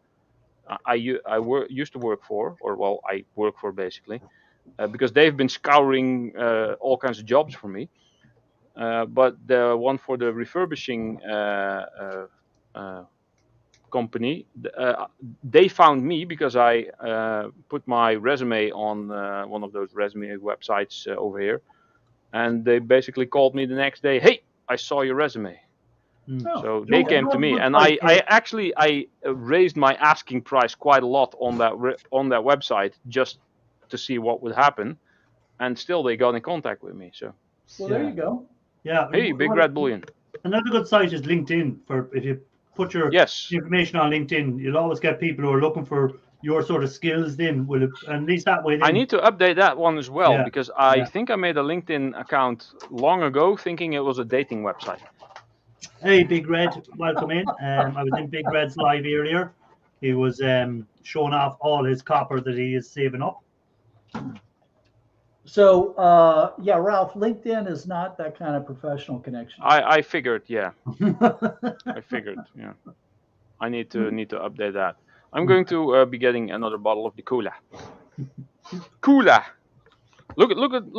I used to work for, or well, I work for basically, because they've been scouring all kinds of jobs for me. But the one for the refurbishing company, they found me because I put my resume on one of those resume websites over here, and they basically called me the next day. Hey, I saw your resume. So they came to me, and I actually raised my asking price quite a lot on that website just to see what would happen, and still they got in contact with me. So well, there you go. Yeah. Hey, Big Red Bullion. Another good site is LinkedIn. For if you put your information on LinkedIn, you'll always get people who are looking for your sort of skills. Then will at least that way. I need to update that one as well because I think I made a LinkedIn account long ago, thinking it was a dating website. Hey, Big Red, welcome in. I was in Big Red's live earlier. He was showing off all his copper that he is saving up. So, yeah, Ralph, LinkedIn is not that kind of professional connection. I figured, yeah. I figured, yeah. I need to update that. I'm going to be getting another bottle of the cola. Cola. Look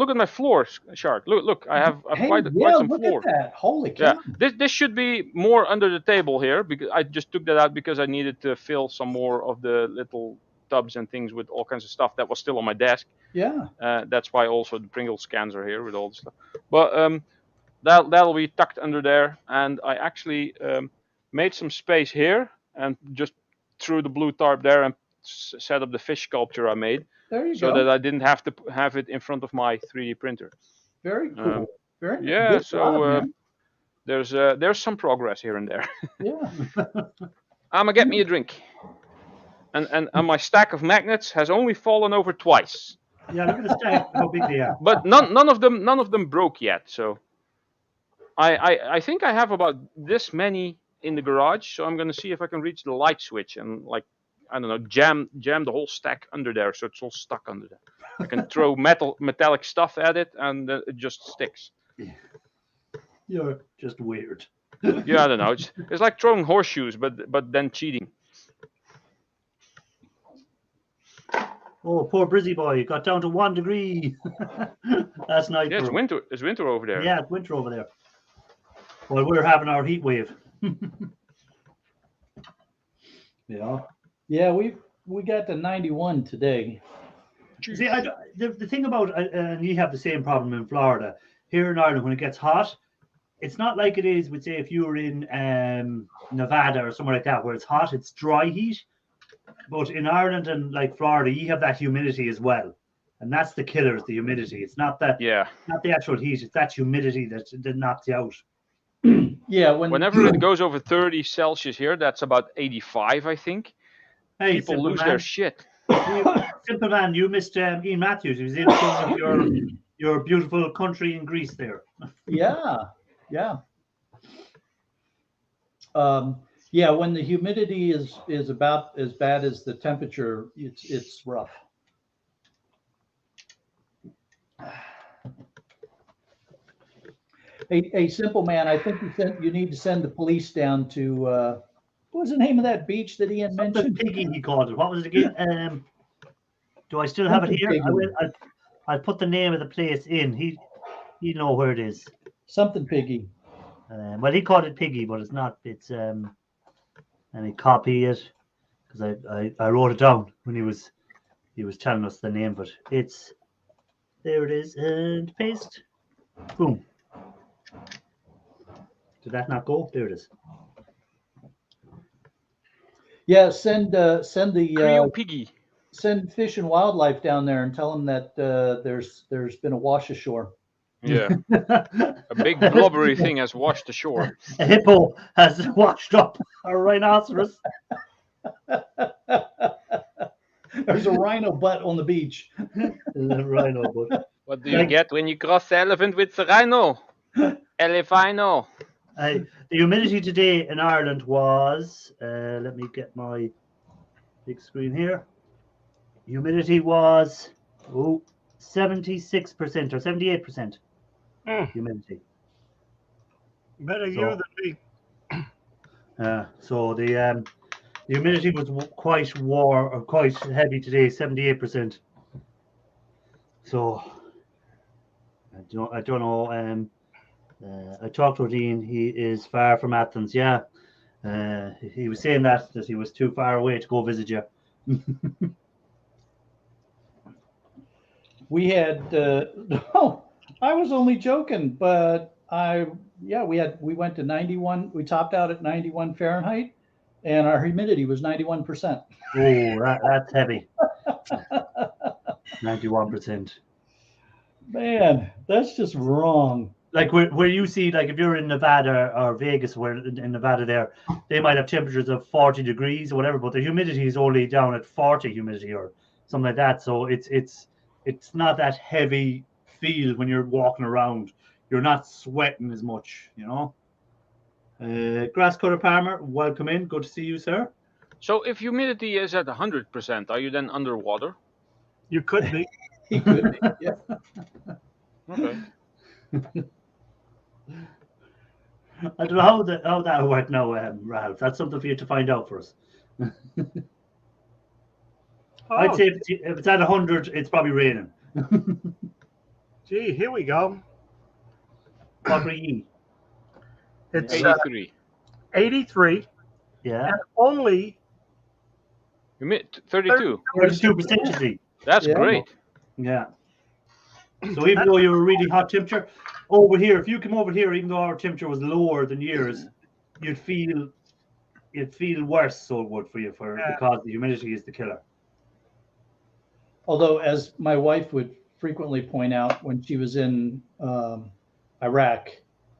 at my floor, Shark. Look, I have quite some floor. Look at that. Holy cow. Yeah, this should be more under the table here because I just took that out because I needed to fill some more of the little tubs and things with all kinds of stuff that was still on my desk. Yeah. That's why also the Pringles cans are here with all the stuff. But that'll be tucked under there, and I actually made some space here and just threw the blue tarp there and set up the fish sculpture I made. There you so go. that I didn't have to have it in front of my 3D printer. Very cool. Very yeah. good So job, there's some progress here and there. Yeah. I'ma get me a drink. And my stack of magnets has only fallen over twice. Yeah, look at the stack. How big they are. But none of them broke yet. So I think I have about this many in the garage. So I'm gonna see if I can reach the light switch and like. I don't know, jam the whole stack under there so it's all stuck under there. I can throw metallic stuff at it and it just sticks. You're just weird. Yeah, I don't know. It's like throwing horseshoes, but then cheating. Oh, poor Brizzy boy got down to 1 degree. That's nice. Yeah, it's winter. It's winter over there. Yeah, it's winter over there. Well, we're having our heat wave. Yeah, we got to 91 today. See, the thing about, and you have the same problem in Florida. Here in Ireland, when it gets hot, it's not like it is with, say, if you were in Nevada or somewhere like that, where it's hot, it's dry heat. But in Ireland and like Florida, you have that humidity as well. And that's the killer, is the humidity. It's not that, not the actual heat, it's that humidity that knocks you out. Yeah, whenever it goes over 30 Celsius here, that's about 85, I think. Hey, people lose their shit. Simple man, you missed Ian Matthews. He was in front of your beautiful country in Greece there. Yeah. Yeah, when the humidity is about as bad as the temperature, it's rough. Hey, simple man, I think you need to send the police down to what was the name of that beach that Ian mentioned? Piggy, he called it. What was it again? Do I still have it here? I'll put the name of the place in. He know where it is. Something Piggy. Well, he called it Piggy, but it's not. It's and he copy it because I wrote it down when he was telling us the name, but it's there. It is, and paste. Boom. Did that not go? There it is. Yeah, send the Piggy. Send Fish and Wildlife down there and tell them that there's been a wash ashore. Yeah, a big blubbery thing has washed ashore. A hippo has washed up a rhinoceros. There's a rhino butt on the beach. A rhino butt. What do you get when you cross the elephant with the rhino? Elefino. The humidity today in Ireland was, let me get my big screen here. Humidity was 76% or 78% humidity. Better you than me. So the humidity was quite heavy today, 78%. So I don't know. I talked to Dean. He is far from Athens. Yeah, he was saying that he was too far away to go visit you. We had no, I was only joking, but we went to 91. We topped out at 91 Fahrenheit, and our humidity was 91%. Oh, that's heavy. 91%. Man, that's just wrong. Like where you see, like if you're in Nevada or Vegas, where in Nevada there, they might have temperatures of 40 degrees or whatever, but the humidity is only down at 40 humidity or something like that. So it's not that heavy feel when you're walking around. You're not sweating as much, you know. Grass cutter Palmer, welcome in. Good to see you, sir. So if humidity is at 100%, are you then underwater? You could be. He could be. Yeah. Okay. I don't know how that worked now, Ralph. That's something for you to find out for us. I'd say if it's at 100, it's probably raining. Gee, here we go. What were you? It's 83. 83. Yeah. And only 32. 32%, you see. That's great. Yeah. So even though you're a really hot temperature, over here, if you come over here, even though our temperature was lower than yours, you'd feel worse. So it would for you because the humidity is the killer. Although, as my wife would frequently point out when she was in Iraq,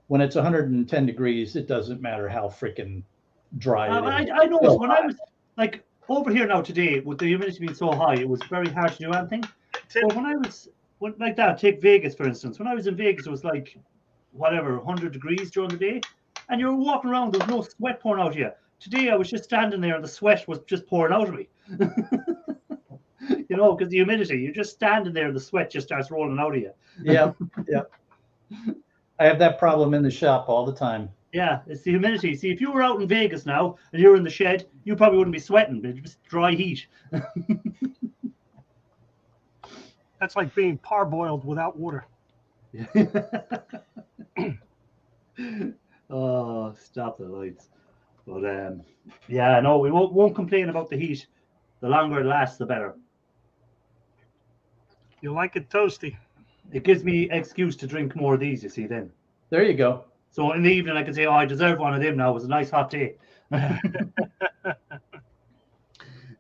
when it's 110 degrees, it doesn't matter how freaking dry it is. I noticed when I was like over here now today, with the humidity being so high, it was very hard to do anything. But when I was like that, take Vegas for instance. When I was in Vegas, it was like 100 degrees during the day, and you were walking around. There was no sweat pouring out of you. Today, I was just standing there, and the sweat was just pouring out of me. You know, because the humidity, you're just standing there, and the sweat just starts rolling out of you. Yeah. I have that problem in the shop all the time. Yeah, it's the humidity. See, if you were out in Vegas now and you're in the shed, you probably wouldn't be sweating, but it's just dry heat. That's like being parboiled without water. Oh, stop the lights. But yeah, no, we won't complain about the heat. The longer it lasts, the better. You like it toasty. It gives me excuse to drink more of these, you see, then. There you go. So in the evening, I can say, oh, I deserve one of them now. It was a nice hot day.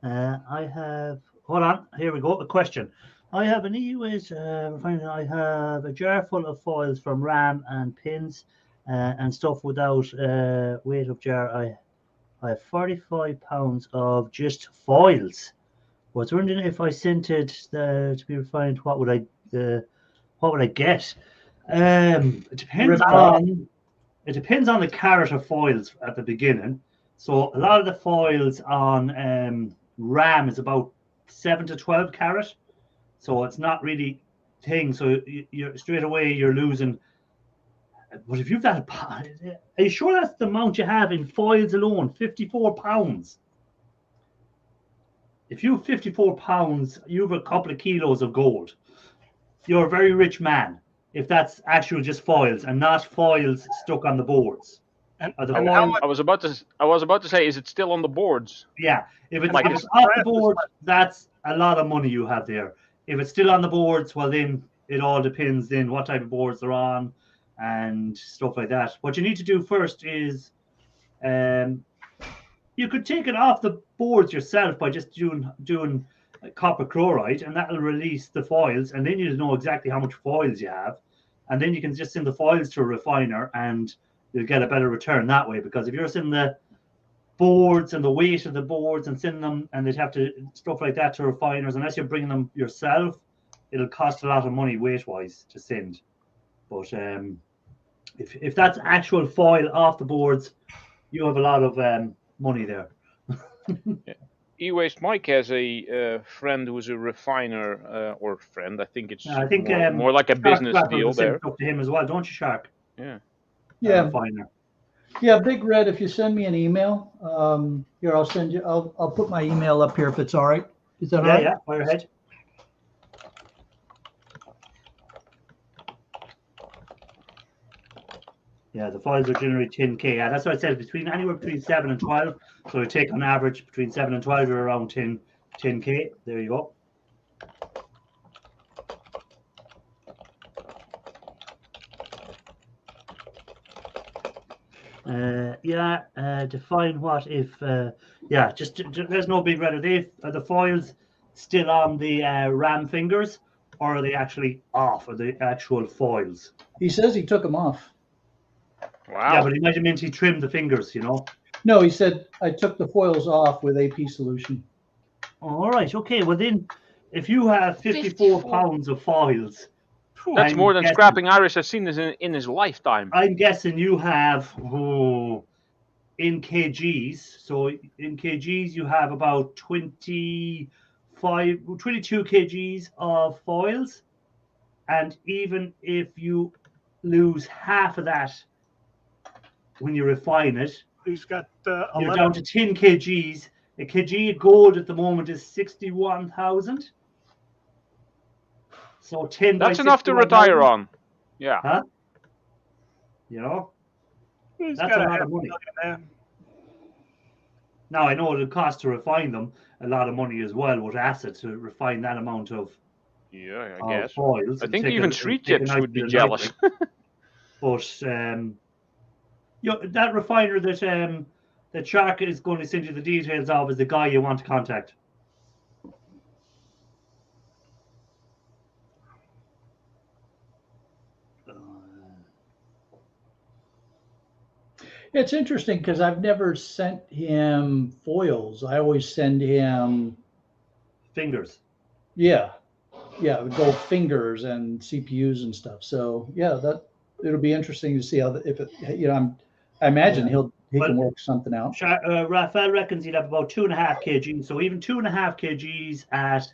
I have, hold on, here we go, a question. I have an e-waste refiner. I have a jar full of foils from RAM and pins and stuff without weight of jar. I have 45 pounds of just foils. I was wondering if I sent it to be refined, what would I get? It depends on the carat of foils at the beginning. So a lot of the foils on RAM is about 7 to 12 carat. So it's not really thing. So you're straight away you're losing. But if you've got are you sure that's the amount you have in foils alone? 54 pounds. If you have 54 pounds, you have a couple of kilos of gold. You're a very rich man. If that's actual just foils and not foils stuck on the boards. And I was about to say, is it still on the boards? Yeah, if it's, Like if it's off the board, that's a lot of money you have there. If it's still on the boards, well then it all depends then what type of boards they're on and stuff like that. What you need to do first is you could take it off the boards yourself by just doing copper chloride, and that'll release the foils, and then you know exactly how much foils you have, and then you can just send the foils to a refiner and you'll get a better return that way. Because if you're sending the boards and the weight of the boards and sending them, and they'd have to stuff like that to refiners, unless you're bringing them yourself, it'll cost a lot of money weight wise to send. But if that's actual foil off the boards, you have a lot of money there. E-Waste Mike has a friend who's a refiner, or friend. I think it's more like a business deal there. Up to him as well, don't you, Shark? Yeah. Yeah. Refiner. Yeah, Big Red. If you send me an email, here I'll send you. I'll put my email up here if it's all right. Is that all right? Yeah. Fire ahead. Yeah, the foils are generally 10k. Yeah, that's what I said. Anywhere between 7 and 12. So we take on average between 7 and 12 are around 10k. There you go. Define what if. Just there's no big red. Are the foils still on the RAM fingers, or are they actually off? Are the actual foils? He says he took them off. Wow. Yeah, but he might have meant he trimmed the fingers, you know. No, he said I took the foils off with AP solution. All right. Okay. Well, then, if you have 54 pounds of foils, that's more than scrapping Irish has seen in his lifetime. I'm guessing you have in kgs. So in kgs, you have about 22 kgs of foils, and even if you lose half of that when you refine it, He's got you're down to 10 kgs. A kg of gold at the moment is 61,000. So 10. That's enough to retire on. Yeah. Huh? You know, He's that's a lot of money. Now I know it'll cost to refine them a lot of money as well with acid to refine that amount of. Yeah, I guess. Foils. I think even street chips would be jealous. But that refiner that Shark is going to send you the details of is the guy you want to contact. It's interesting because I've never sent him foils. I always send him fingers. Yeah, gold fingers and CPUs and stuff. So yeah, it'll be interesting to see how I imagine he can work something out. Raphael reckons he'd have about 2.5 kg. So even 2.5 kgs at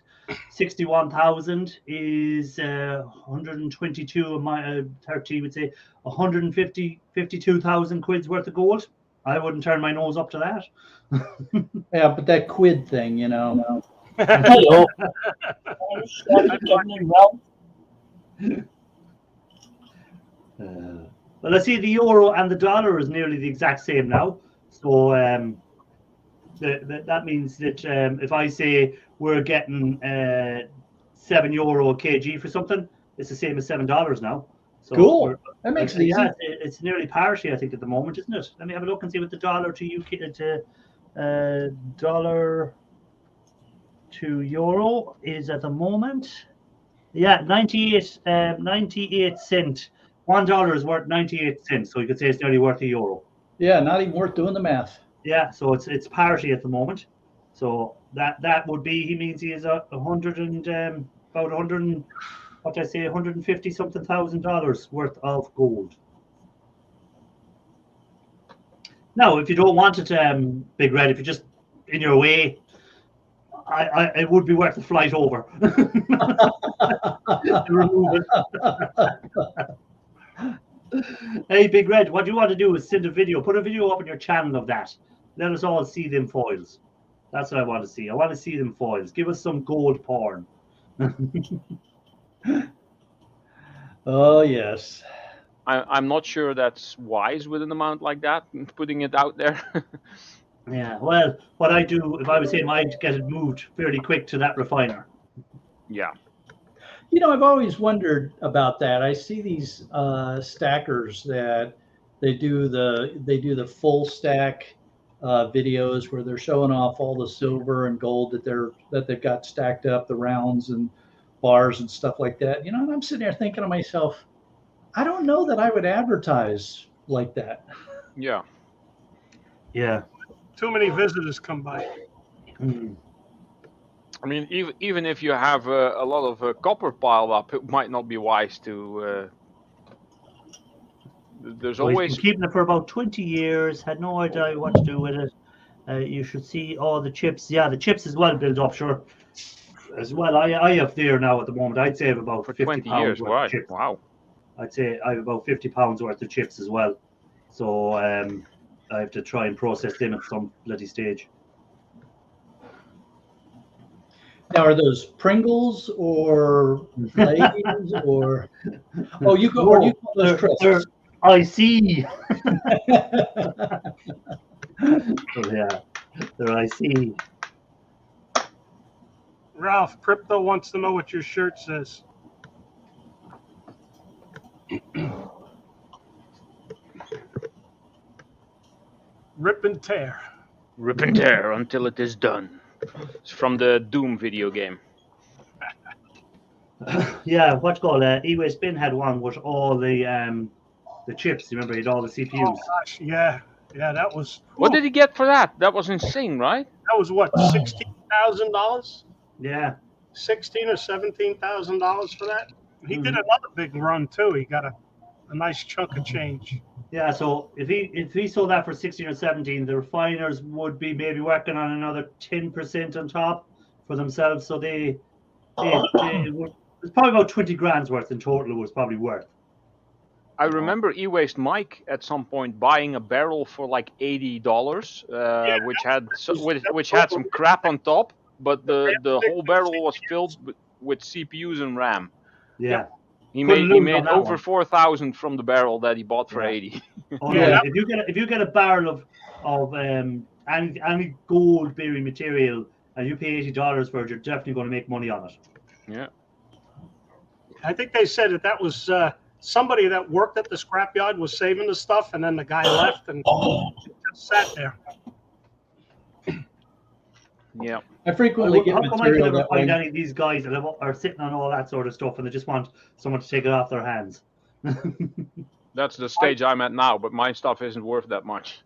61,000 is 122. 30 would say 152,000 quids worth of gold. I wouldn't turn my nose up to that. Yeah, but that quid thing, you know. Hello. Well, I see the euro and the dollar is nearly the exact same now. So that means that if I say we're getting €7 a kg for something, it's the same as $7 now. So Cool. That makes it easy. Yeah, it's nearly parity, I think, at the moment, isn't it? Let me have a look and see what the dollar to UK dollar to euro is at the moment. Yeah, 98 cent. $1 is worth 98 cents, so you could say it's nearly worth €1. Yeah, not even worth doing the math. Yeah, so it's parity at the moment. So that would be, he means he is about 150 something $1,000 worth of gold. Now, if you don't want it, Big Red, if you're just in your way, it would be worth the flight over. To remove it. Hey, Big Red, what you want to do is send a video, put a video up on your channel of that. Let us all see them foils. That's what I want to see. I want to see them foils. Give us some gold porn. Oh, yes. I'm not sure that's wise with an amount like that, putting it out there. Yeah, well, what I do, if I was him, I'd get it moved fairly quick to that refiner. Yeah. You know, I've always wondered about that. I see these stackers that they do the full stack videos where they're showing off all the silver and gold that they've got stacked up, the rounds and bars and stuff like that. You know, and I'm sitting there thinking to myself, I don't know that I would advertise like that. Yeah. Yeah. Too many visitors come by. Mm. I mean, even if you have a lot of copper piled up, it might not be wise to. There's So always he's been keeping it for about 20 years. Had no idea what to do with it. You should see all the chips. Yeah, the chips as well built up, sure. As well, I have there now at the moment. I'd say I have about for 50 20 pounds years. worth Right. of chips. Wow. I'd say I have about 50 pounds worth of chips as well. So I have to try and process them at some bloody stage. Now, are those Pringles or Lay's or you call those crisps? I see. Oh, yeah, they're I see. Ralph, Crypto wants to know what your shirt says. Rip and tear. Rip and tear until it is done. It's from the Doom video game. Yeah, what's called E-Way Spin had one with all the chips. You remember, he had all the CPUs. Oh gosh, yeah, that was. What did he get for that? That was insane, right? That was what, $16,000? Yeah, $16,000 or $17,000 for that. He did another big run too. He got a nice chunk of change. Yeah, so if he sold that for 16 or 17, the refiners would be maybe working on another 10% on top for themselves. So it's probably about 20 grand's worth in total. It was probably worth. I remember E-Waste Mike at some point buying a barrel for like $80, which had some crap on top, but the whole barrel was filled with CPUs and RAM. Yeah. He made over 4,000 from the barrel that he bought for 80. Oh yeah. If you get a barrel of any gold bearing material and you pay $80 for it, you're definitely going to make money on it. Yeah. I think they said that was somebody that worked at the scrapyard was saving the stuff, and then the guy left and just sat there. Yeah. I frequently get How come I can material never that find way. any of these guys that are sitting on all that sort of stuff and they just want someone to take it off their hands? That's the stage I'm at now, but my stuff isn't worth that much.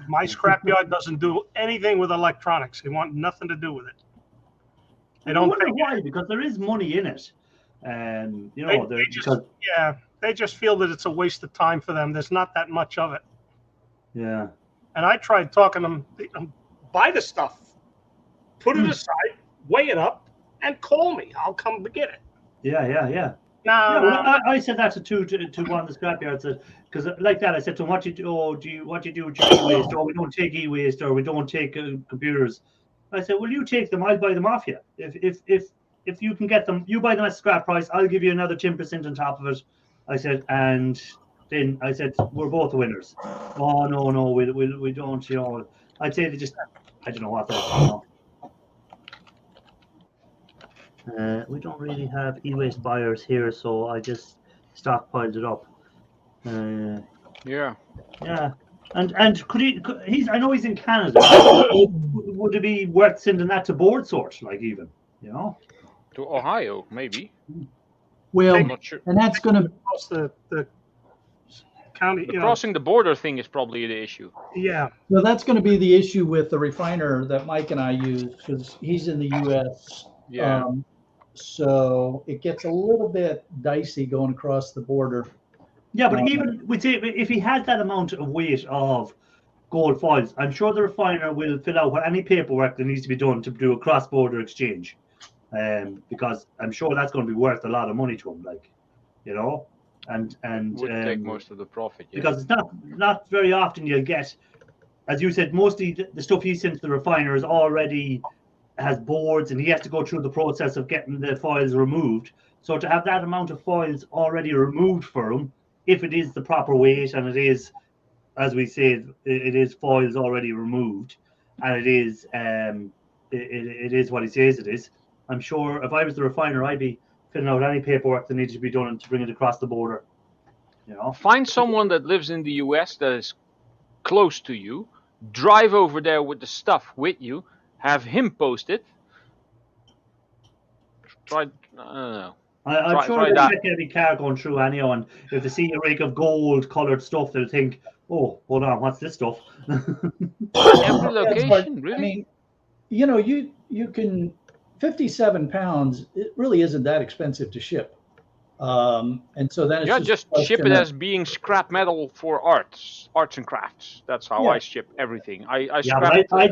My scrapyard doesn't do anything with electronics. They want nothing to do with it. They don't wonder think why, because there is money in it. they just feel that it's a waste of time for them. There's not that much of it. Yeah. And I tried talking to them, buy the stuff, put it aside, weigh it up, and call me. I'll come get it. Yeah. No. I said that to one of the scrapyards, because like that I said to him, what you do with your e-waste? Or we don't take e-waste, or we don't take computers. I said, well, you take them, I'll buy them off you. If you can get them, you buy them at scrap price, I'll give you another 10% on top of it. I said, and then I said we're both winners. Oh no, we don't. You know, I'd say they just, I don't know what they're. We don't really have e-waste buyers here, so I just stockpiled it up. Yeah. Yeah, and he's, I know he's in Canada. Would it be worth sending that to board sort, like, even, you know? To Ohio, maybe. Well, I'm not sure. and that's going to Across the county. The You know, crossing the border thing is probably the issue. yeah. well, that's going to be the issue with the refiner that Mike and I use, because he's in the U.S. Yeah. So it gets a little bit dicey going across the border. Yeah, but even with it, if he has that amount of weight of gold foils, I'm sure the refiner will fill out any paperwork that needs to be done to do a cross-border exchange, because I'm sure that's going to be worth a lot of money to him, like, you know, and Would take most of the profit. Yeah. because it's not very often you'll get, as you said, mostly the stuff he sends to the refiner is already has boards, and he has to go through the process of getting the foils removed. So to have that amount of foils already removed for him, if it is the proper weight, and it is, as we said, it is foils already removed, and it is it is what he says it is. I'm sure if I was the refiner, I'd be filling out any paperwork that needs to be done to bring it across the border. You know, Find someone that lives in the US that is close to you. Drive over there with the stuff with you. Have him post it. Try. I don't know. I'm sure they'll check every car going through anyhow, and if they see a rig of gold-coloured stuff, they'll think, "Oh, hold on, what's this stuff?" Every location, really. I mean, you know, you can 57 pounds. It really isn't that expensive to ship, and so then it's just ship it as being scrap metal for arts and crafts. That's how I ship everything. I'd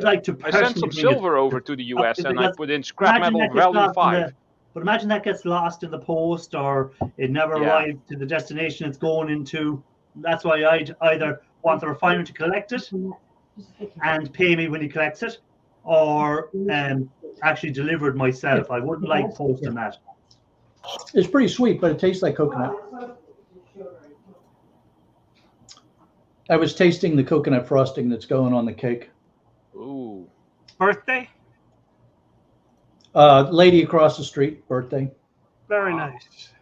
like to. I sent some silver over to the US and I put in scrap metal value 5. But imagine that gets lost in the post, or it never arrived to the destination it's going into. That's why I'd either want the refiner to collect it and pay me when he collects it, or actually delivered myself. I wouldn't like posting that. It's pretty sweet, but it tastes like coconut. I was tasting the coconut frosting that's going on the cake. Ooh. Birthday? Lady across the street, birthday. Very nice.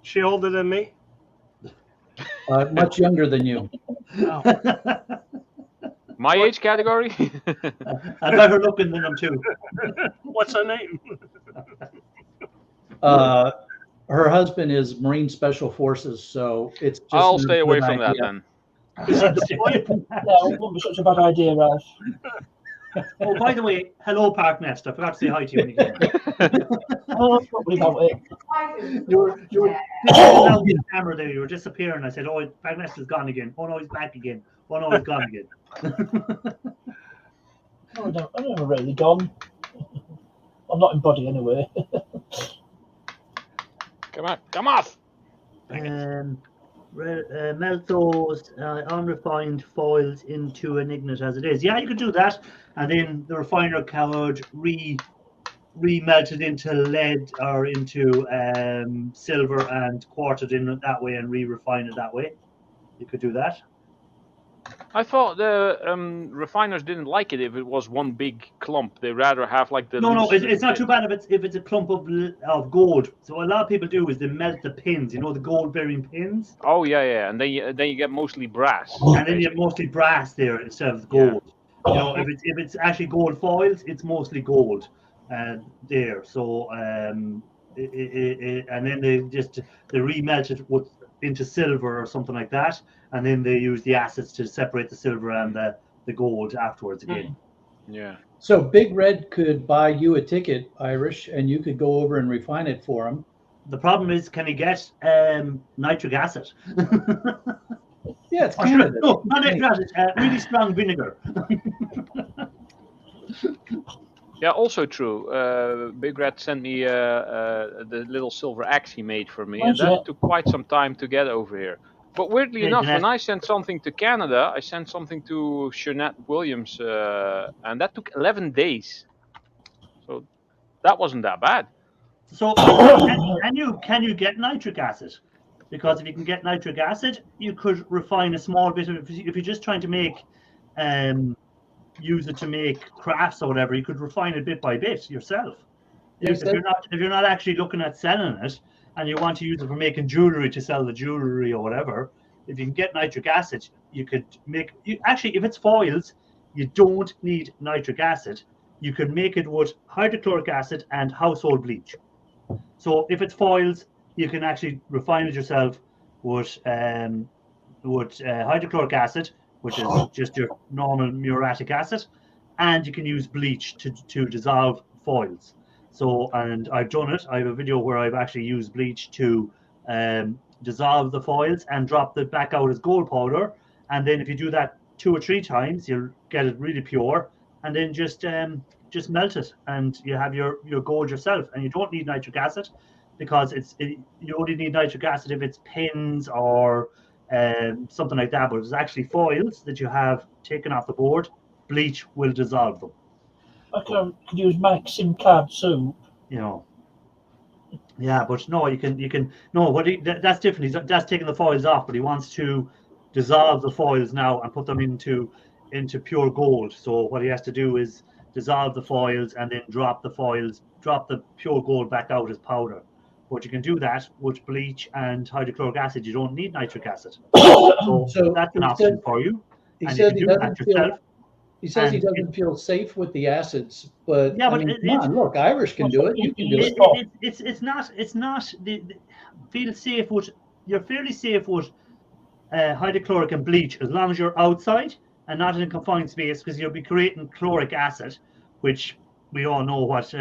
She older than me? Much younger than you. Oh. My age category? I'm better looking than them too. What's her name? Her husband is Marine Special Forces, so it's just. I'll stay away from that then. No, it wouldn't be such a bad idea, Ralph. Oh, by the way, hello, Park Nest. I forgot to say hi to you when you came. Oh, probably about it. You were on the camera there. You were disappearing. I said, "Oh, Park Nest is gone again. Oh no, he's back again. Oh no, he's gone again." I'm never really gone. I'm not in body anyway. Come off! Melt those unrefined foils into an ignite as it is. Yeah, you could do that, and then the refiner could remelt it into lead or into silver and quart it in that way and refine it that way. You could do that. I thought the refiners didn't like it if it was one big clump. They rather have like the. No, it's not too bad if it's a clump of gold. So a lot of people do is they melt the pins. You know, the gold bearing pins. Oh yeah, and then you get mostly brass. And then you have mostly brass there instead of gold. Yeah. You know, if it's actually gold foils, it's mostly gold there. So and then they remelt it into silver or something like that, and then they use the acids to separate the silver and the gold afterwards again. Yeah. So Big Red could buy you a ticket, Irish, and you could go over and refine it for him. The problem is, can he get nitric acid? Yeah, it's Canada. No, not nitric acid. Really strong vinegar. Yeah, also true. Big Red sent me the little silver axe he made for me, and that took quite some time to get over here. But weirdly enough, when I sent something to Canada, I sent something to Jeanette Williams, and that took 11 days. So that wasn't that bad. So can you get nitric acid? Because if you can get nitric acid, you could refine a small bit of. If you're just trying to make, use it to make crafts or whatever, you could refine it bit by bit yourself. If you're not actually looking at selling it, and you want to use it for making jewelry to sell the jewelry or whatever, if you can get nitric acid, you could make. Actually, if it's foils, you don't need nitric acid. You can make it with hydrochloric acid and household bleach. So if it's foils, you can actually refine it yourself with hydrochloric acid, which is just your normal muriatic acid, and you can use bleach to dissolve foils. So, and I've done it. I have a video where I've actually used bleach to dissolve the foils and drop it back out as gold powder. And then if you do that 2 or 3 times, you'll get it really pure. And then just melt it, and you have your gold yourself. And you don't need nitric acid, because you only need nitric acid if it's pins or something like that. But it's actually foils that you have taken off the board. Bleach will dissolve them. I could use Maxim card soup. You know. Yeah, but no, you can no. That's different. That's taking the foils off, but he wants to dissolve the foils now and put them into pure gold. So what he has to do is dissolve the foils and then drop the pure gold back out as powder. But you can do that with bleach and hydrochloric acid. You don't need nitric acid. So that's an option for you. He said he doesn't feel. He says he doesn't feel safe with the acids, but yeah, come on, look, Irish can do it. You can do it. It's not feel safe with. You're fairly safe with hydrochloric and bleach as long as you're outside and not in a confined space, because you'll be creating chloric acid, which we all know what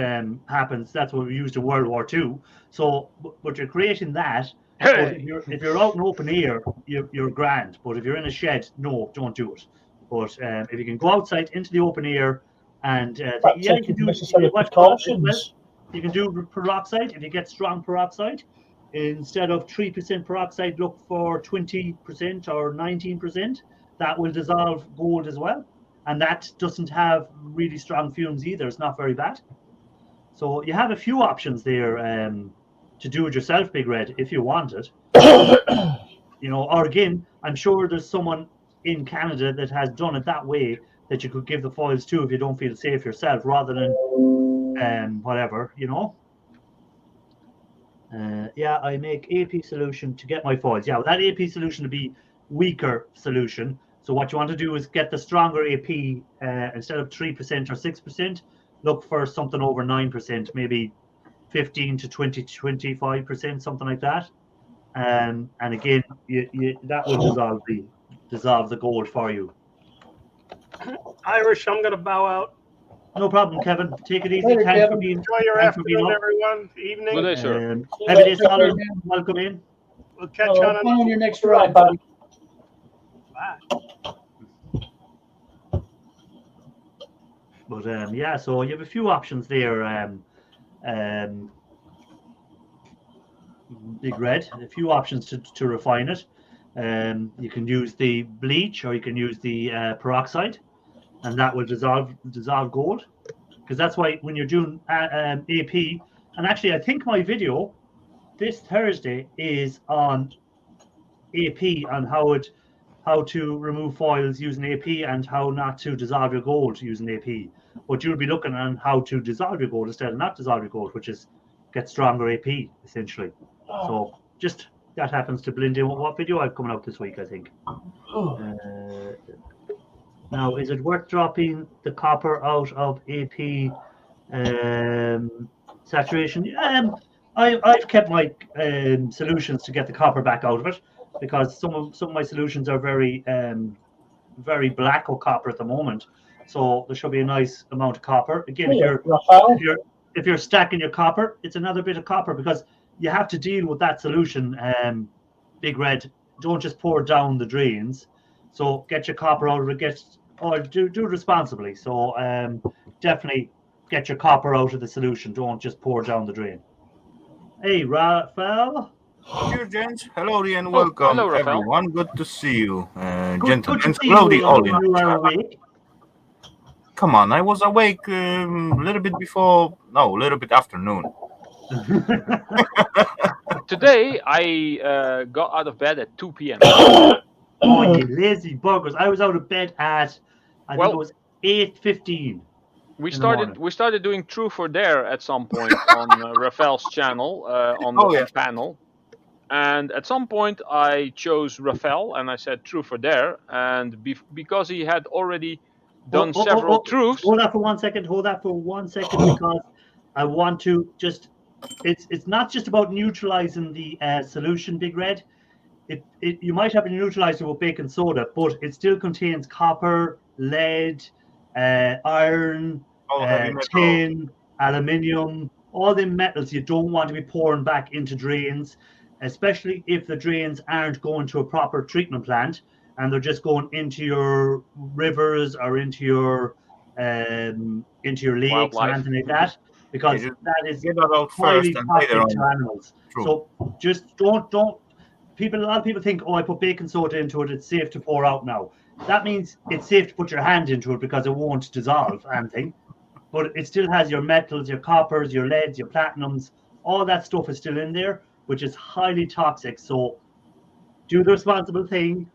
happens. That's what we used in World War II. So, but you're creating that. But if you're out in open air, you're grand. But if you're in a shed, no, don't do it. But if you can go outside into the open air, and you can do precautions. You can do peroxide. If you get strong peroxide, instead of 3% peroxide, look for 20% or 19%. That will dissolve gold as well, and that doesn't have really strong fumes either. It's not very bad. So you have a few options there to do it yourself, Big Red, if you want it. Or again, I'm sure there's someone in Canada that has done it that way that you could give the foils to if you don't feel safe yourself, rather than whatever, I make AP solution to get my foils. Yeah, well, that AP solution would be weaker solution. So what you want to do is get the stronger AP instead of 3% or 6%, look for something over 9%, maybe 15 to 20 to 25%, something like that. And again, that will dissolve the gold for you. Irish, I'm going to bow out. No problem, Kevin. Take it easy. Thanks for being. Enjoy your afternoon, everyone. Evening. Good day, sir. Every day, Solid. Welcome in. We'll catch on your next ride, buddy. Bye. But so you have a few options there. Big Red, a few options to refine it. You can use the bleach, or you can use the peroxide, and that will dissolve gold. Because that's why when you're doing AP, and actually I think my video this Thursday is on AP, on how to remove foils using AP and how not to dissolve your gold using AP. But you'll be looking on how to dissolve your gold instead of not dissolve your gold, which is get stronger AP essentially. So just that happens to blend in with what video I've coming out this week, I think. Now, is it worth dropping the copper out of AP saturation? I've kept my solutions to get the copper back out of it, because some of my solutions are very black or copper at the moment. So there should be a nice amount of copper. Again, if you're stacking your copper, it's another bit of copper, because you have to deal with that solution. Big Red, don't just pour down the drains. So get your copper out of it. Do it responsibly. So definitely get your copper out of the solution. Don't just pour down the drain. Hey, Raphael. Dear gents, hello and welcome, hello, everyone. Good to see you, gentlemen. Good to see Hello, you are awake. Come on, I was awake a little bit after noon. Today I got out of bed at 2 p.m. Oh, you lazy buggers! I was out of bed at I think it Well, was 8:15 we in the morning. started doing Truth or Dare at some point on Rafael's channel on panel, and at some point I chose Rafael and I said Truth or Dare, and because he had already done several truths. Hold that for 1 second. Hold that for 1 second because I want to just. It's not just about neutralizing the solution, Big Red. You might have a neutralizer with baking soda, but it still contains copper, lead, iron, tin, aluminium, all the metals you don't want to be pouring back into drains, especially if the drains aren't going to a proper treatment plant and they're just going into your rivers or into your lakes Wildlife. or anything like that, because that is get that out highly first and toxic later on. to animals. True. So just don't. A lot of people think, oh, I put baking soda into it, it's safe to pour out now. That means it's safe to put your hand into it because it won't dissolve anything. But it still has your metals, your coppers, your leads, your platinums, all that stuff is still in there, which is highly toxic. So do the responsible thing.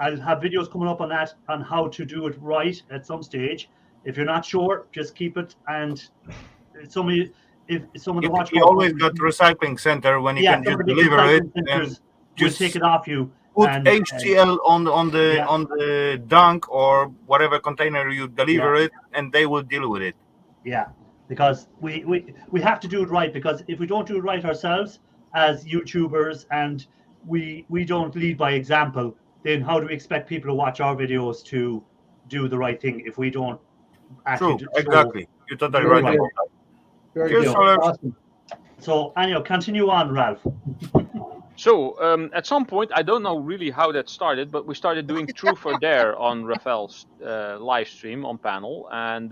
I'll have videos coming up on that, on how to do it right at some stage. If you're not sure, just keep it. And if someone to watch, you always got recycling center when you can just deliver it and just take it off you. Put HCl on the dunk or whatever container you deliver it, and they will deal with it. Yeah, because we have to do it right, because if we don't do it right ourselves as YouTubers and we don't lead by example, then how do we expect people to watch our videos to do the right thing if we don't actually True, exactly. You're totally right about that. Very good. Awesome. So, anyhow, continue on, Ralph. So at some point, I don't know really how that started, but we started doing Truth or Dare on Rafael's live stream on panel, and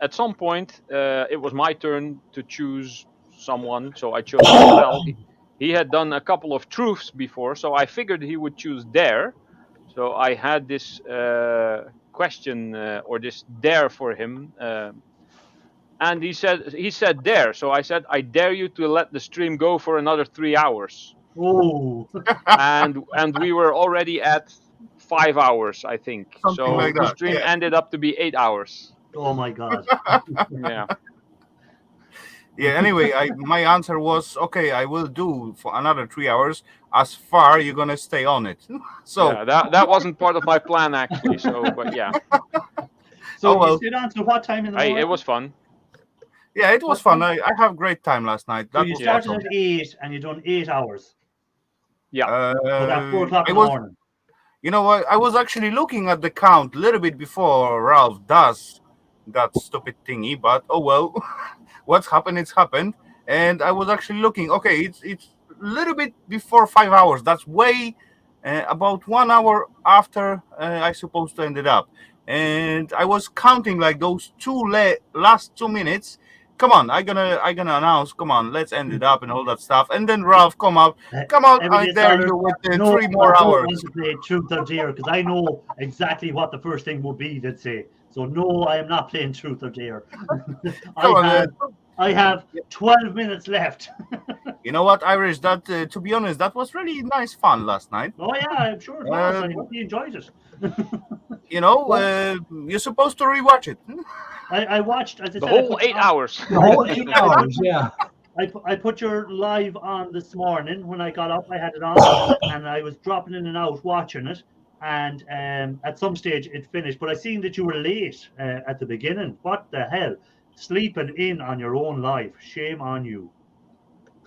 at some point it was my turn to choose someone, so I chose Rafael. He had done a couple of truths before, so I figured he would choose Dare. So I had this question or this dare for him. And he said dare. So I said, I dare you to let the stream go for another 3 hours. Oh. and we were already at 5 hours, I think. Something so like the that. stream ended up to be 8 hours. Oh my God. Yeah. Yeah, anyway, my answer was, okay, I will do for another 3 hours as far you're going to stay on it. So yeah, that wasn't part of my plan, actually. So, but yeah. So you stayed on to what time in the morning? It was fun. Yeah, it was fun. I have great time last night. So you started at 8 and you done 8 hours. Yeah. So that's 4 o'clock in the morning. You know what? I was actually looking at the count a little bit before Ralph does that stupid thingy, but oh well. What's happened? It's happened. And I was actually looking. Okay, it's a little bit before 5 hours. That's way about 1 hour after I supposed to end it up. And I was counting like those last 2 minutes. Come on, I gonna announce. Come on, let's end it up and all that stuff. And then Ralph come out. Come on, I dare you with 3 more hours. I want to play Truth or Dare because I know exactly what the first thing will be they'd say. So no, I am not playing Truth or Dare. I have 12 minutes left. You know what, Irish? That to be honest, that was really nice fun last night. Oh yeah, I'm sure it was. I hope you enjoyed it. You know, you're supposed to rewatch it. I watched, as I the said, whole 8 hours. The whole 8 hours, yeah. I put your live on this morning. When I got up, I had it on, and I was dropping in and out watching it. And at some stage, it finished. But I seen that you were late at the beginning. What the hell? Sleeping in on your own live. Shame on you.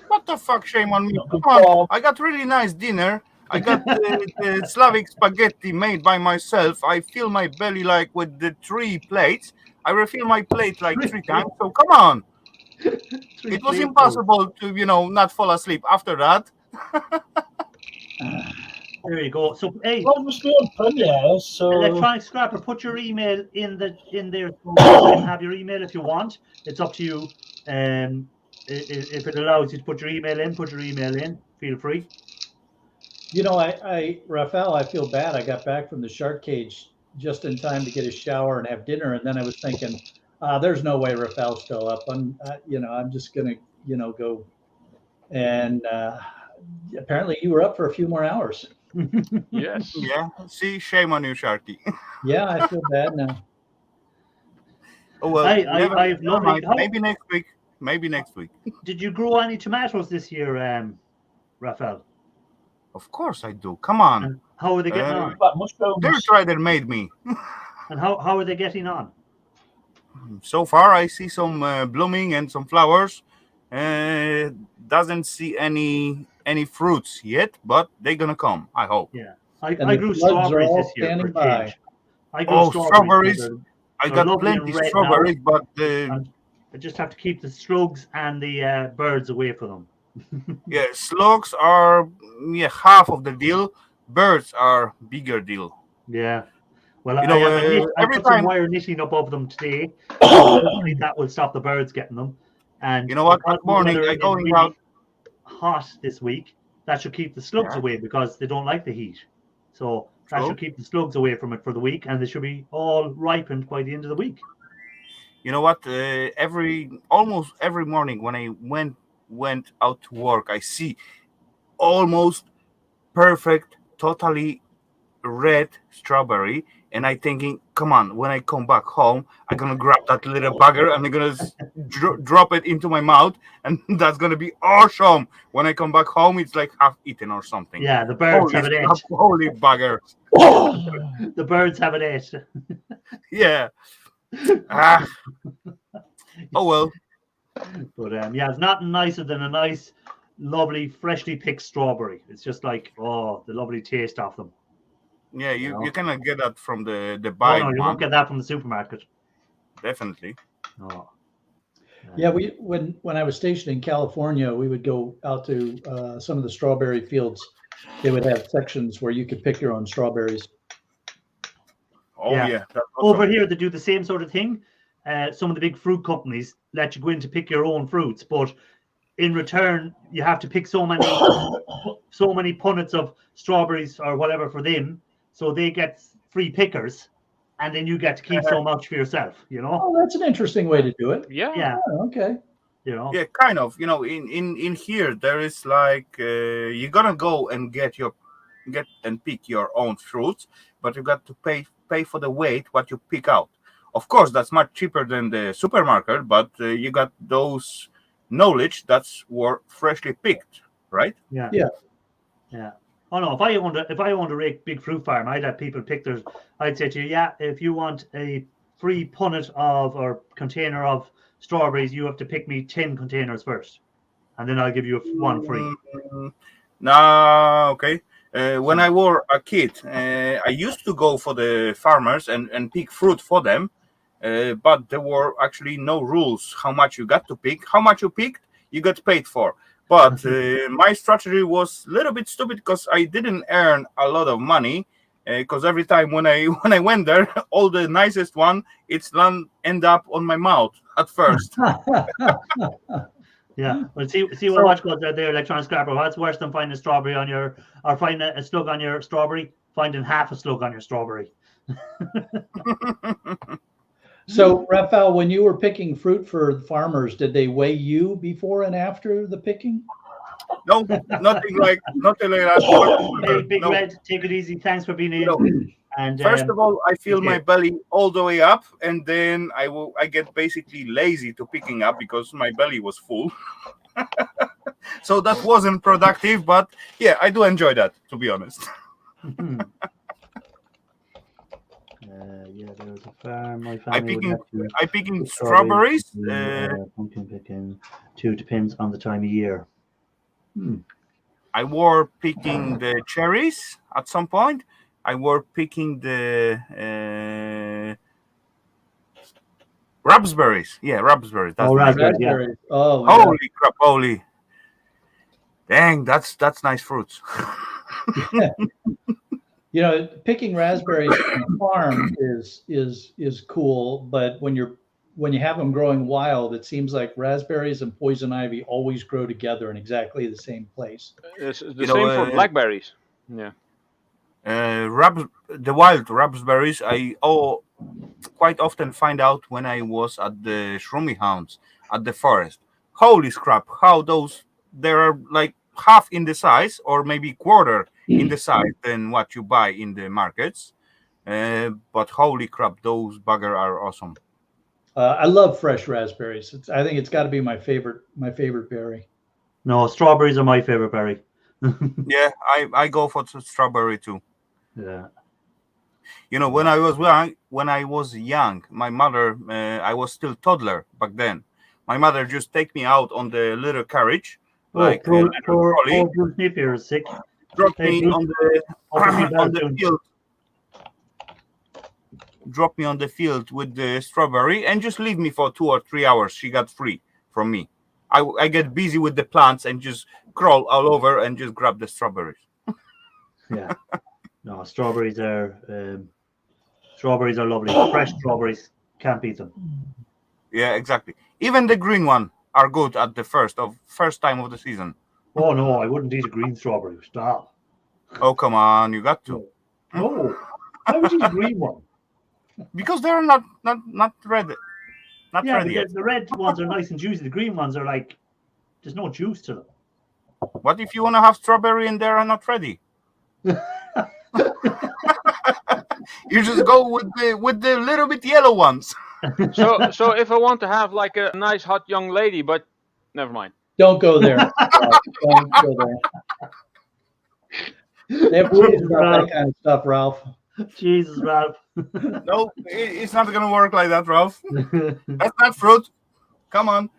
What the fuck? Shame on me. Come on. I got really nice dinner. I got the Slavic spaghetti made by myself. I fill my belly like with the 3 plates. I refill my plate like 3 times. So come on. It was impossible to, not fall asleep after that. There you go. So hey, well, it must be on Premiere. So Electronic Scrapper, put your email in there. You can have your email if you want. It's up to you. If it allows you to put your email in, Feel free. You know, Rafael, I feel bad. I got back from the shark cage just in time to get a shower and have dinner, and then I was thinking, there's no way Rafael's still up. I'm just gonna go. And apparently you were up for a few more hours. Yes. Yeah. See, shame on you, Sharky. Yeah, I feel bad now. Oh well. I've Never mind. lovely. Maybe next week. Maybe next week. Did you grow any tomatoes this year, Raphael? Of course I do. Come on. And how are they getting on? But mushrooms. Dirt Rider made me. And how are they getting on? So far, I see some blooming and some flowers. Doesn't see any fruits yet, but they're gonna come. I hope. Yeah, And I the grew floods are strawberries all this year for standing a by. change. I grew Oh, strawberries. strawberries! I They're got lovely and plenty red strawberries, now. but And I just have to keep the slugs and the birds away from them. yeah, slugs are half of the deal. Birds are bigger deal. Yeah. Well, You know, I every put some time wire knitting up over them today. Hopefully that will stop the birds getting them. And you know what? because That morning the weather I is going really out. hot this week, that should keep the slugs Yeah. away because they don't like the heat. So that True. should keep the slugs away from it for the week, and they should be all ripened by the end of the week. You know what? Almost every morning when I went out to work, I see almost perfect, totally red strawberry, and I thinking, come on, when I come back home, I'm gonna grab that little bugger and I'm gonna drop it into my mouth, and that's gonna be awesome. When I come back home, it's like half eaten or something. Yeah, the birds have it ate. Holy bugger! The birds have it ate. Yeah. Oh well. But yeah, it's nothing nicer than a nice, lovely, freshly picked strawberry. It's just like, oh, the lovely taste of them. Yeah, you cannot get that from the Oh buy no, you one. won't get that from the supermarket. Definitely. Oh. Yeah, when I was stationed in California, we would go out to some of the strawberry fields. They would have sections where you could pick your own strawberries. Oh yeah. That's Over awesome. here, they do the same sort of thing. Some of the big fruit companies let you go in to pick your own fruits, but in return, you have to pick so many punnets of strawberries or whatever for them, so they get free pickers, and then you get to keep so much for yourself. You know? Oh, that's an interesting way to do it. Yeah. Yeah. Oh, okay. You know? Yeah, kind of. You know, in here there is like you're gonna go and get and pick your own fruits, but you got to pay for the weight what you pick out. Of course, that's much cheaper than the supermarket, but you got those knowledge that's were freshly picked, right? Yeah. Yeah. Yeah. Oh no, if I owned a big fruit farm, I'd have people pick theirs. I'd say to you, yeah, if you want a free punnet of or container of strawberries, you have to pick me 10 containers first, and then I'll give you one free. No, okay. When I were a kid, I used to go for the farmers and pick fruit for them, but there were actually no rules how much you got to pick. How much you picked, you got paid for. But my strategy was a little bit stupid because I didn't earn a lot of money. Because every time when I went there, all the nicest one, end up on my mouth at first. Yeah, well, see what watch goes there, electronic scrapper. What's worse than finding a strawberry on your, or finding a slug on your strawberry? Finding half a slug on your strawberry. So, Raphael, when you were picking fruit for the farmers, did they weigh you before and after the picking? No, nothing like that. Hey, Big No. Red, take it easy. Thanks for being in. No. And First of all, I feel okay. my belly all the way up, and then I get basically lazy to picking up because my belly was full. So that wasn't productive, but yeah, I do enjoy that, to be honest. Yeah, there was a farm. My family I picking strawberries. Pumpkin picking. Too depends on the time of year. I were picking the cherries at some point. I were picking the raspberries. Yeah, raspberries. That's raspberries. Raspberries. Yeah. Oh, holy crap! Holy, dang! That's nice fruits. You know, picking raspberries from a farm is cool, but when you have them growing wild, it seems like raspberries and poison ivy always grow together in exactly the same place. It's the same for blackberries. Yeah. The wild raspberries I quite often find out when I was at the Shroomy Hounds at the forest. holy crap, how those there are like half in the size or maybe quarter in the size than what you buy in the markets. But holy crap, those bugger are awesome. I love fresh raspberries. I think it's got to be my favorite berry. No, strawberries are my favorite berry. Yeah, I go for strawberry too. Yeah. You know, when I was young, my mother, I was still toddler back then. My mother just take me out on the little carriage, like poor trolley, Bruce Napier is sick. drop Hey, me Bruce, on the open me on the soon. field, drop me on the field with the strawberry, and just leave me for 2 or 3 hours. She got free from me. I get busy with the plants and just crawl all over and just grab the strawberries. Yeah. No, strawberries are lovely. Fresh strawberries, can't beat them. Yeah, exactly. Even the green one are good at the first time of the season. Oh no, I wouldn't eat a green strawberry. Stop. Oh come on, you got to. No, why would you eat a green one? Because they're not ready. Not Yeah, ready but yet. the red ones are nice and juicy. The green ones are like, there's no juice to them. What if you want to have strawberry and they're not ready? You just go with the little bit yellow ones. So if I want to have like a nice hot young lady, but never mind. Don't go there. Don't go there. They have rules about that kind of stuff, Ralph. Jesus, Ralph. No, it's not gonna work like that, Ralph. That's not fruit. Come on.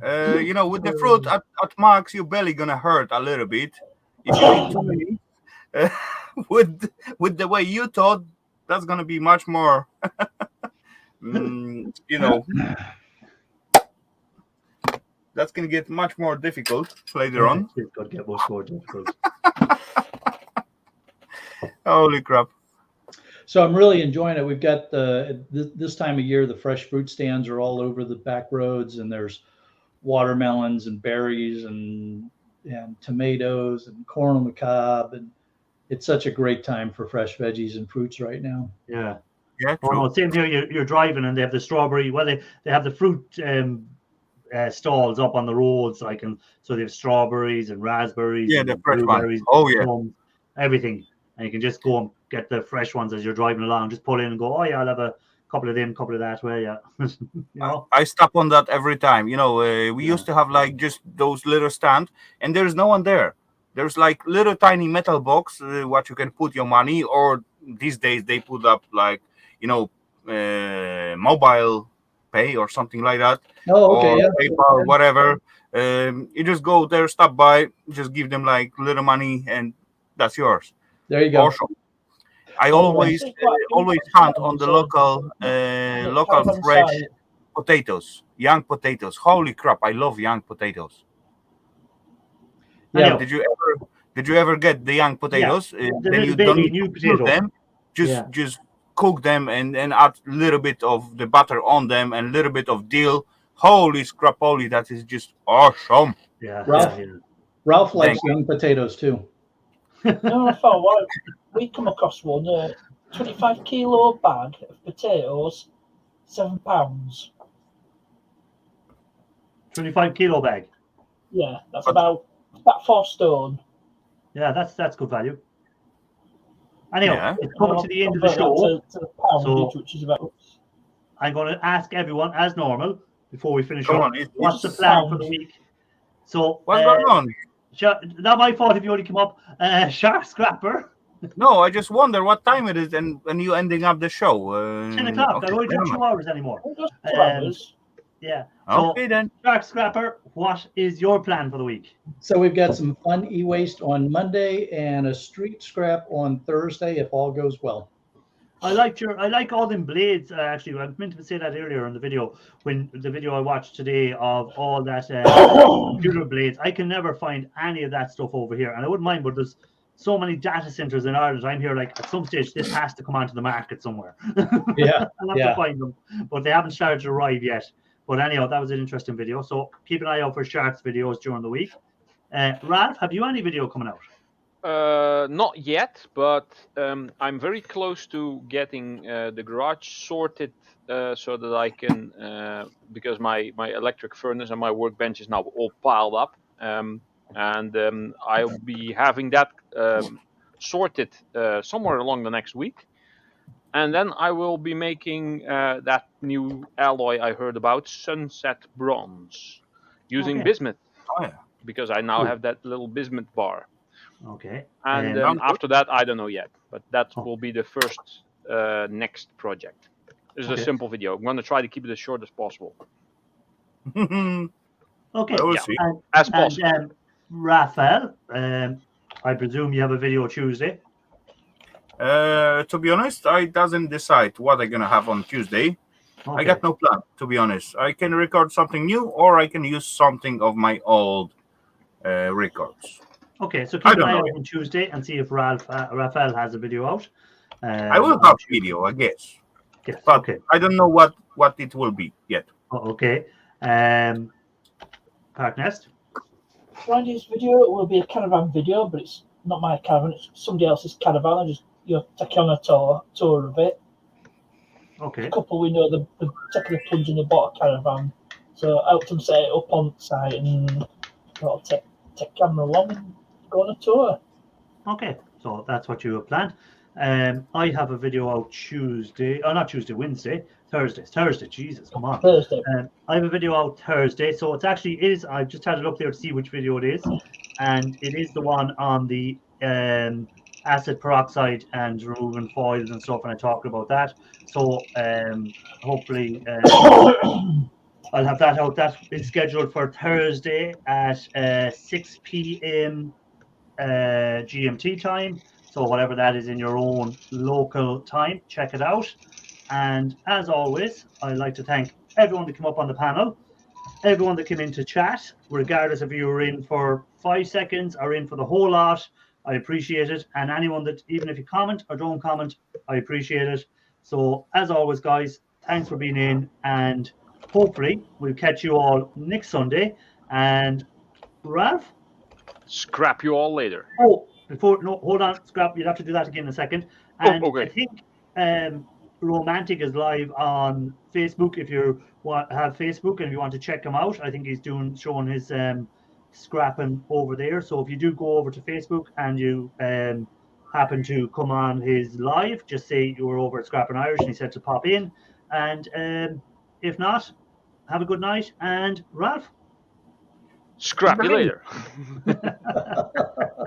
You know, with the fruit at max, your belly gonna hurt a little bit if you eat too many. With the way you thought, that's gonna be much more. You know, that's gonna get much more difficult later on. It's gonna get much more difficult. Holy crap! So I'm really enjoying it. We've got this time of year, the fresh fruit stands are all over the back roads, and there's watermelons and berries and tomatoes and corn on the cob, and it's such a great time for fresh veggies and fruits right now. Yeah. Yeah. Oh no, same here. You're driving and they have the strawberry. Well, they have the fruit stalls up on the roads, so they have strawberries and raspberries. Yeah, and the fresh blueberries. one. Oh yeah. Plums, everything, and you can just go and get the fresh ones as you're driving along. Just pull in and go. Oh yeah, I'll have a couple of them, couple of that. Well, yeah. You know? I stop on that every time. You know, we used to have like just those little stand, and there's no one there. There's like little tiny metal box what you can put your money, or these days they put up like, you know, mobile pay or something like that. Oh, okay. Or Yeah. PayPal, whatever. You just go there, stop by, just give them like little money, and that's yours. There you go. Also, I always hunt on the local fresh potatoes, young potatoes. Holy crap, I love young potatoes. Yeah. Did you ever get the young potatoes? The Then you little don't baby need new to peel potato. them. Just cook them and add a little bit of the butter on them and a little bit of dill. Holy scrapoly, that is just awesome. Yeah. Ralph likes young potatoes too. No, I thought, well, we come across one 25 kilo bag of potatoes, £7. 25 kilo bag. Yeah, that's about 4 stone. Yeah, that's good value. Anyhow, Yeah. it's coming to the end of the show. To the poundage, So- which is about. I'm going to ask everyone, as normal, before we finish Come up, on, what's the plan for the week? So, What's going on? Not my fault if you only come up. Shark Scrapper, No, I just wonder what time it is and you ending up the show. 10 o'clock. Okay, I don't do never 2 mind. hours anymore. Just 2 hours. Yeah. So, Okay then. Shark Scrapper, what is your plan for the week? So we've got some fun e-waste on Monday and a street scrap on Thursday, if all goes well. I like all them blades. Actually, I meant to say that earlier in the video, when the video I watched today of all that computer blades. I can never find any of that stuff over here, and I wouldn't mind, but there's so many data centers in Ireland. I'm here like at some stage this has to come onto the market somewhere. Yeah, I'll have to find them, but they haven't started to arrive yet. But anyhow, that was an interesting video. So keep an eye out for Sharks videos during the week. Ralph, have you any video coming out? Not yet, but I'm very close to getting the garage sorted so that I can, because my electric furnace and my workbench is now all piled up, and I'll be having that sorted somewhere along the next week. And then I will be making that new alloy I heard about, Sunset Bronze, using Okay. bismuth, Oh, yeah. because I now Cool. have that little bismuth bar. Okay. And Sounds good. after that, I don't know yet, but that Oh. will be the first next project. This is a Okay. simple video. I'm going to try to keep it as short as possible. Okay. I will Yeah. see. As possible. And Raphael, I presume you have a video Tuesday. To be honest, I doesn't decide what I'm gonna have on Tuesday. Okay. I got no plan, to be honest. I can record something new, or I can use something of my old records. Okay, so I keep an don't eye know out yet. on Tuesday and see if Raphael has a video out. I will on have Tuesday. video, I guess, Yes. but Okay. I don't know what it will be yet. Oh, okay. Park Nest. Friday's video will be a caravan video, but it's not my caravan, it's somebody else's caravan. I just take on a tour of it. Okay. A couple we know the taking the plunge and they bought a caravan. So I helped them set it up on site and I'll take camera along and go on a tour. Okay, so that's what you have planned. I have a video out Tuesday. Oh, not Tuesday, Wednesday. Thursday. Jesus, come on. Thursday. I have a video out Thursday. So it's actually I just had it up there to see which video it is. And it is the one on the acid peroxide and removing foils and stuff. And I talked about that. So hopefully I'll have that out. That is scheduled for Thursday at 6 p.m. GMT time. So whatever that is in your own local time, check it out. And as always, I'd like to thank everyone that came up on the panel, everyone that came in to chat, regardless if you were in for 5 seconds or in for the whole lot. I appreciate it. And anyone that, even if you comment or don't comment, I appreciate it. So as always, guys, thanks for being in, and hopefully we'll catch you all next Sunday. And Ralph? Scrap you all later. Oh, hold on, Scrap. You'll have to do that again in a second. And okay. I think Romantic is live on Facebook. If you have Facebook and you want to check him out, I think he's showing his scrapping over there. So if you do go over to Facebook and you happen to come on his live, just say you were over at Scrapping Irish and he said to pop in. And if not, have a good night. And Ralph? Scrap you later.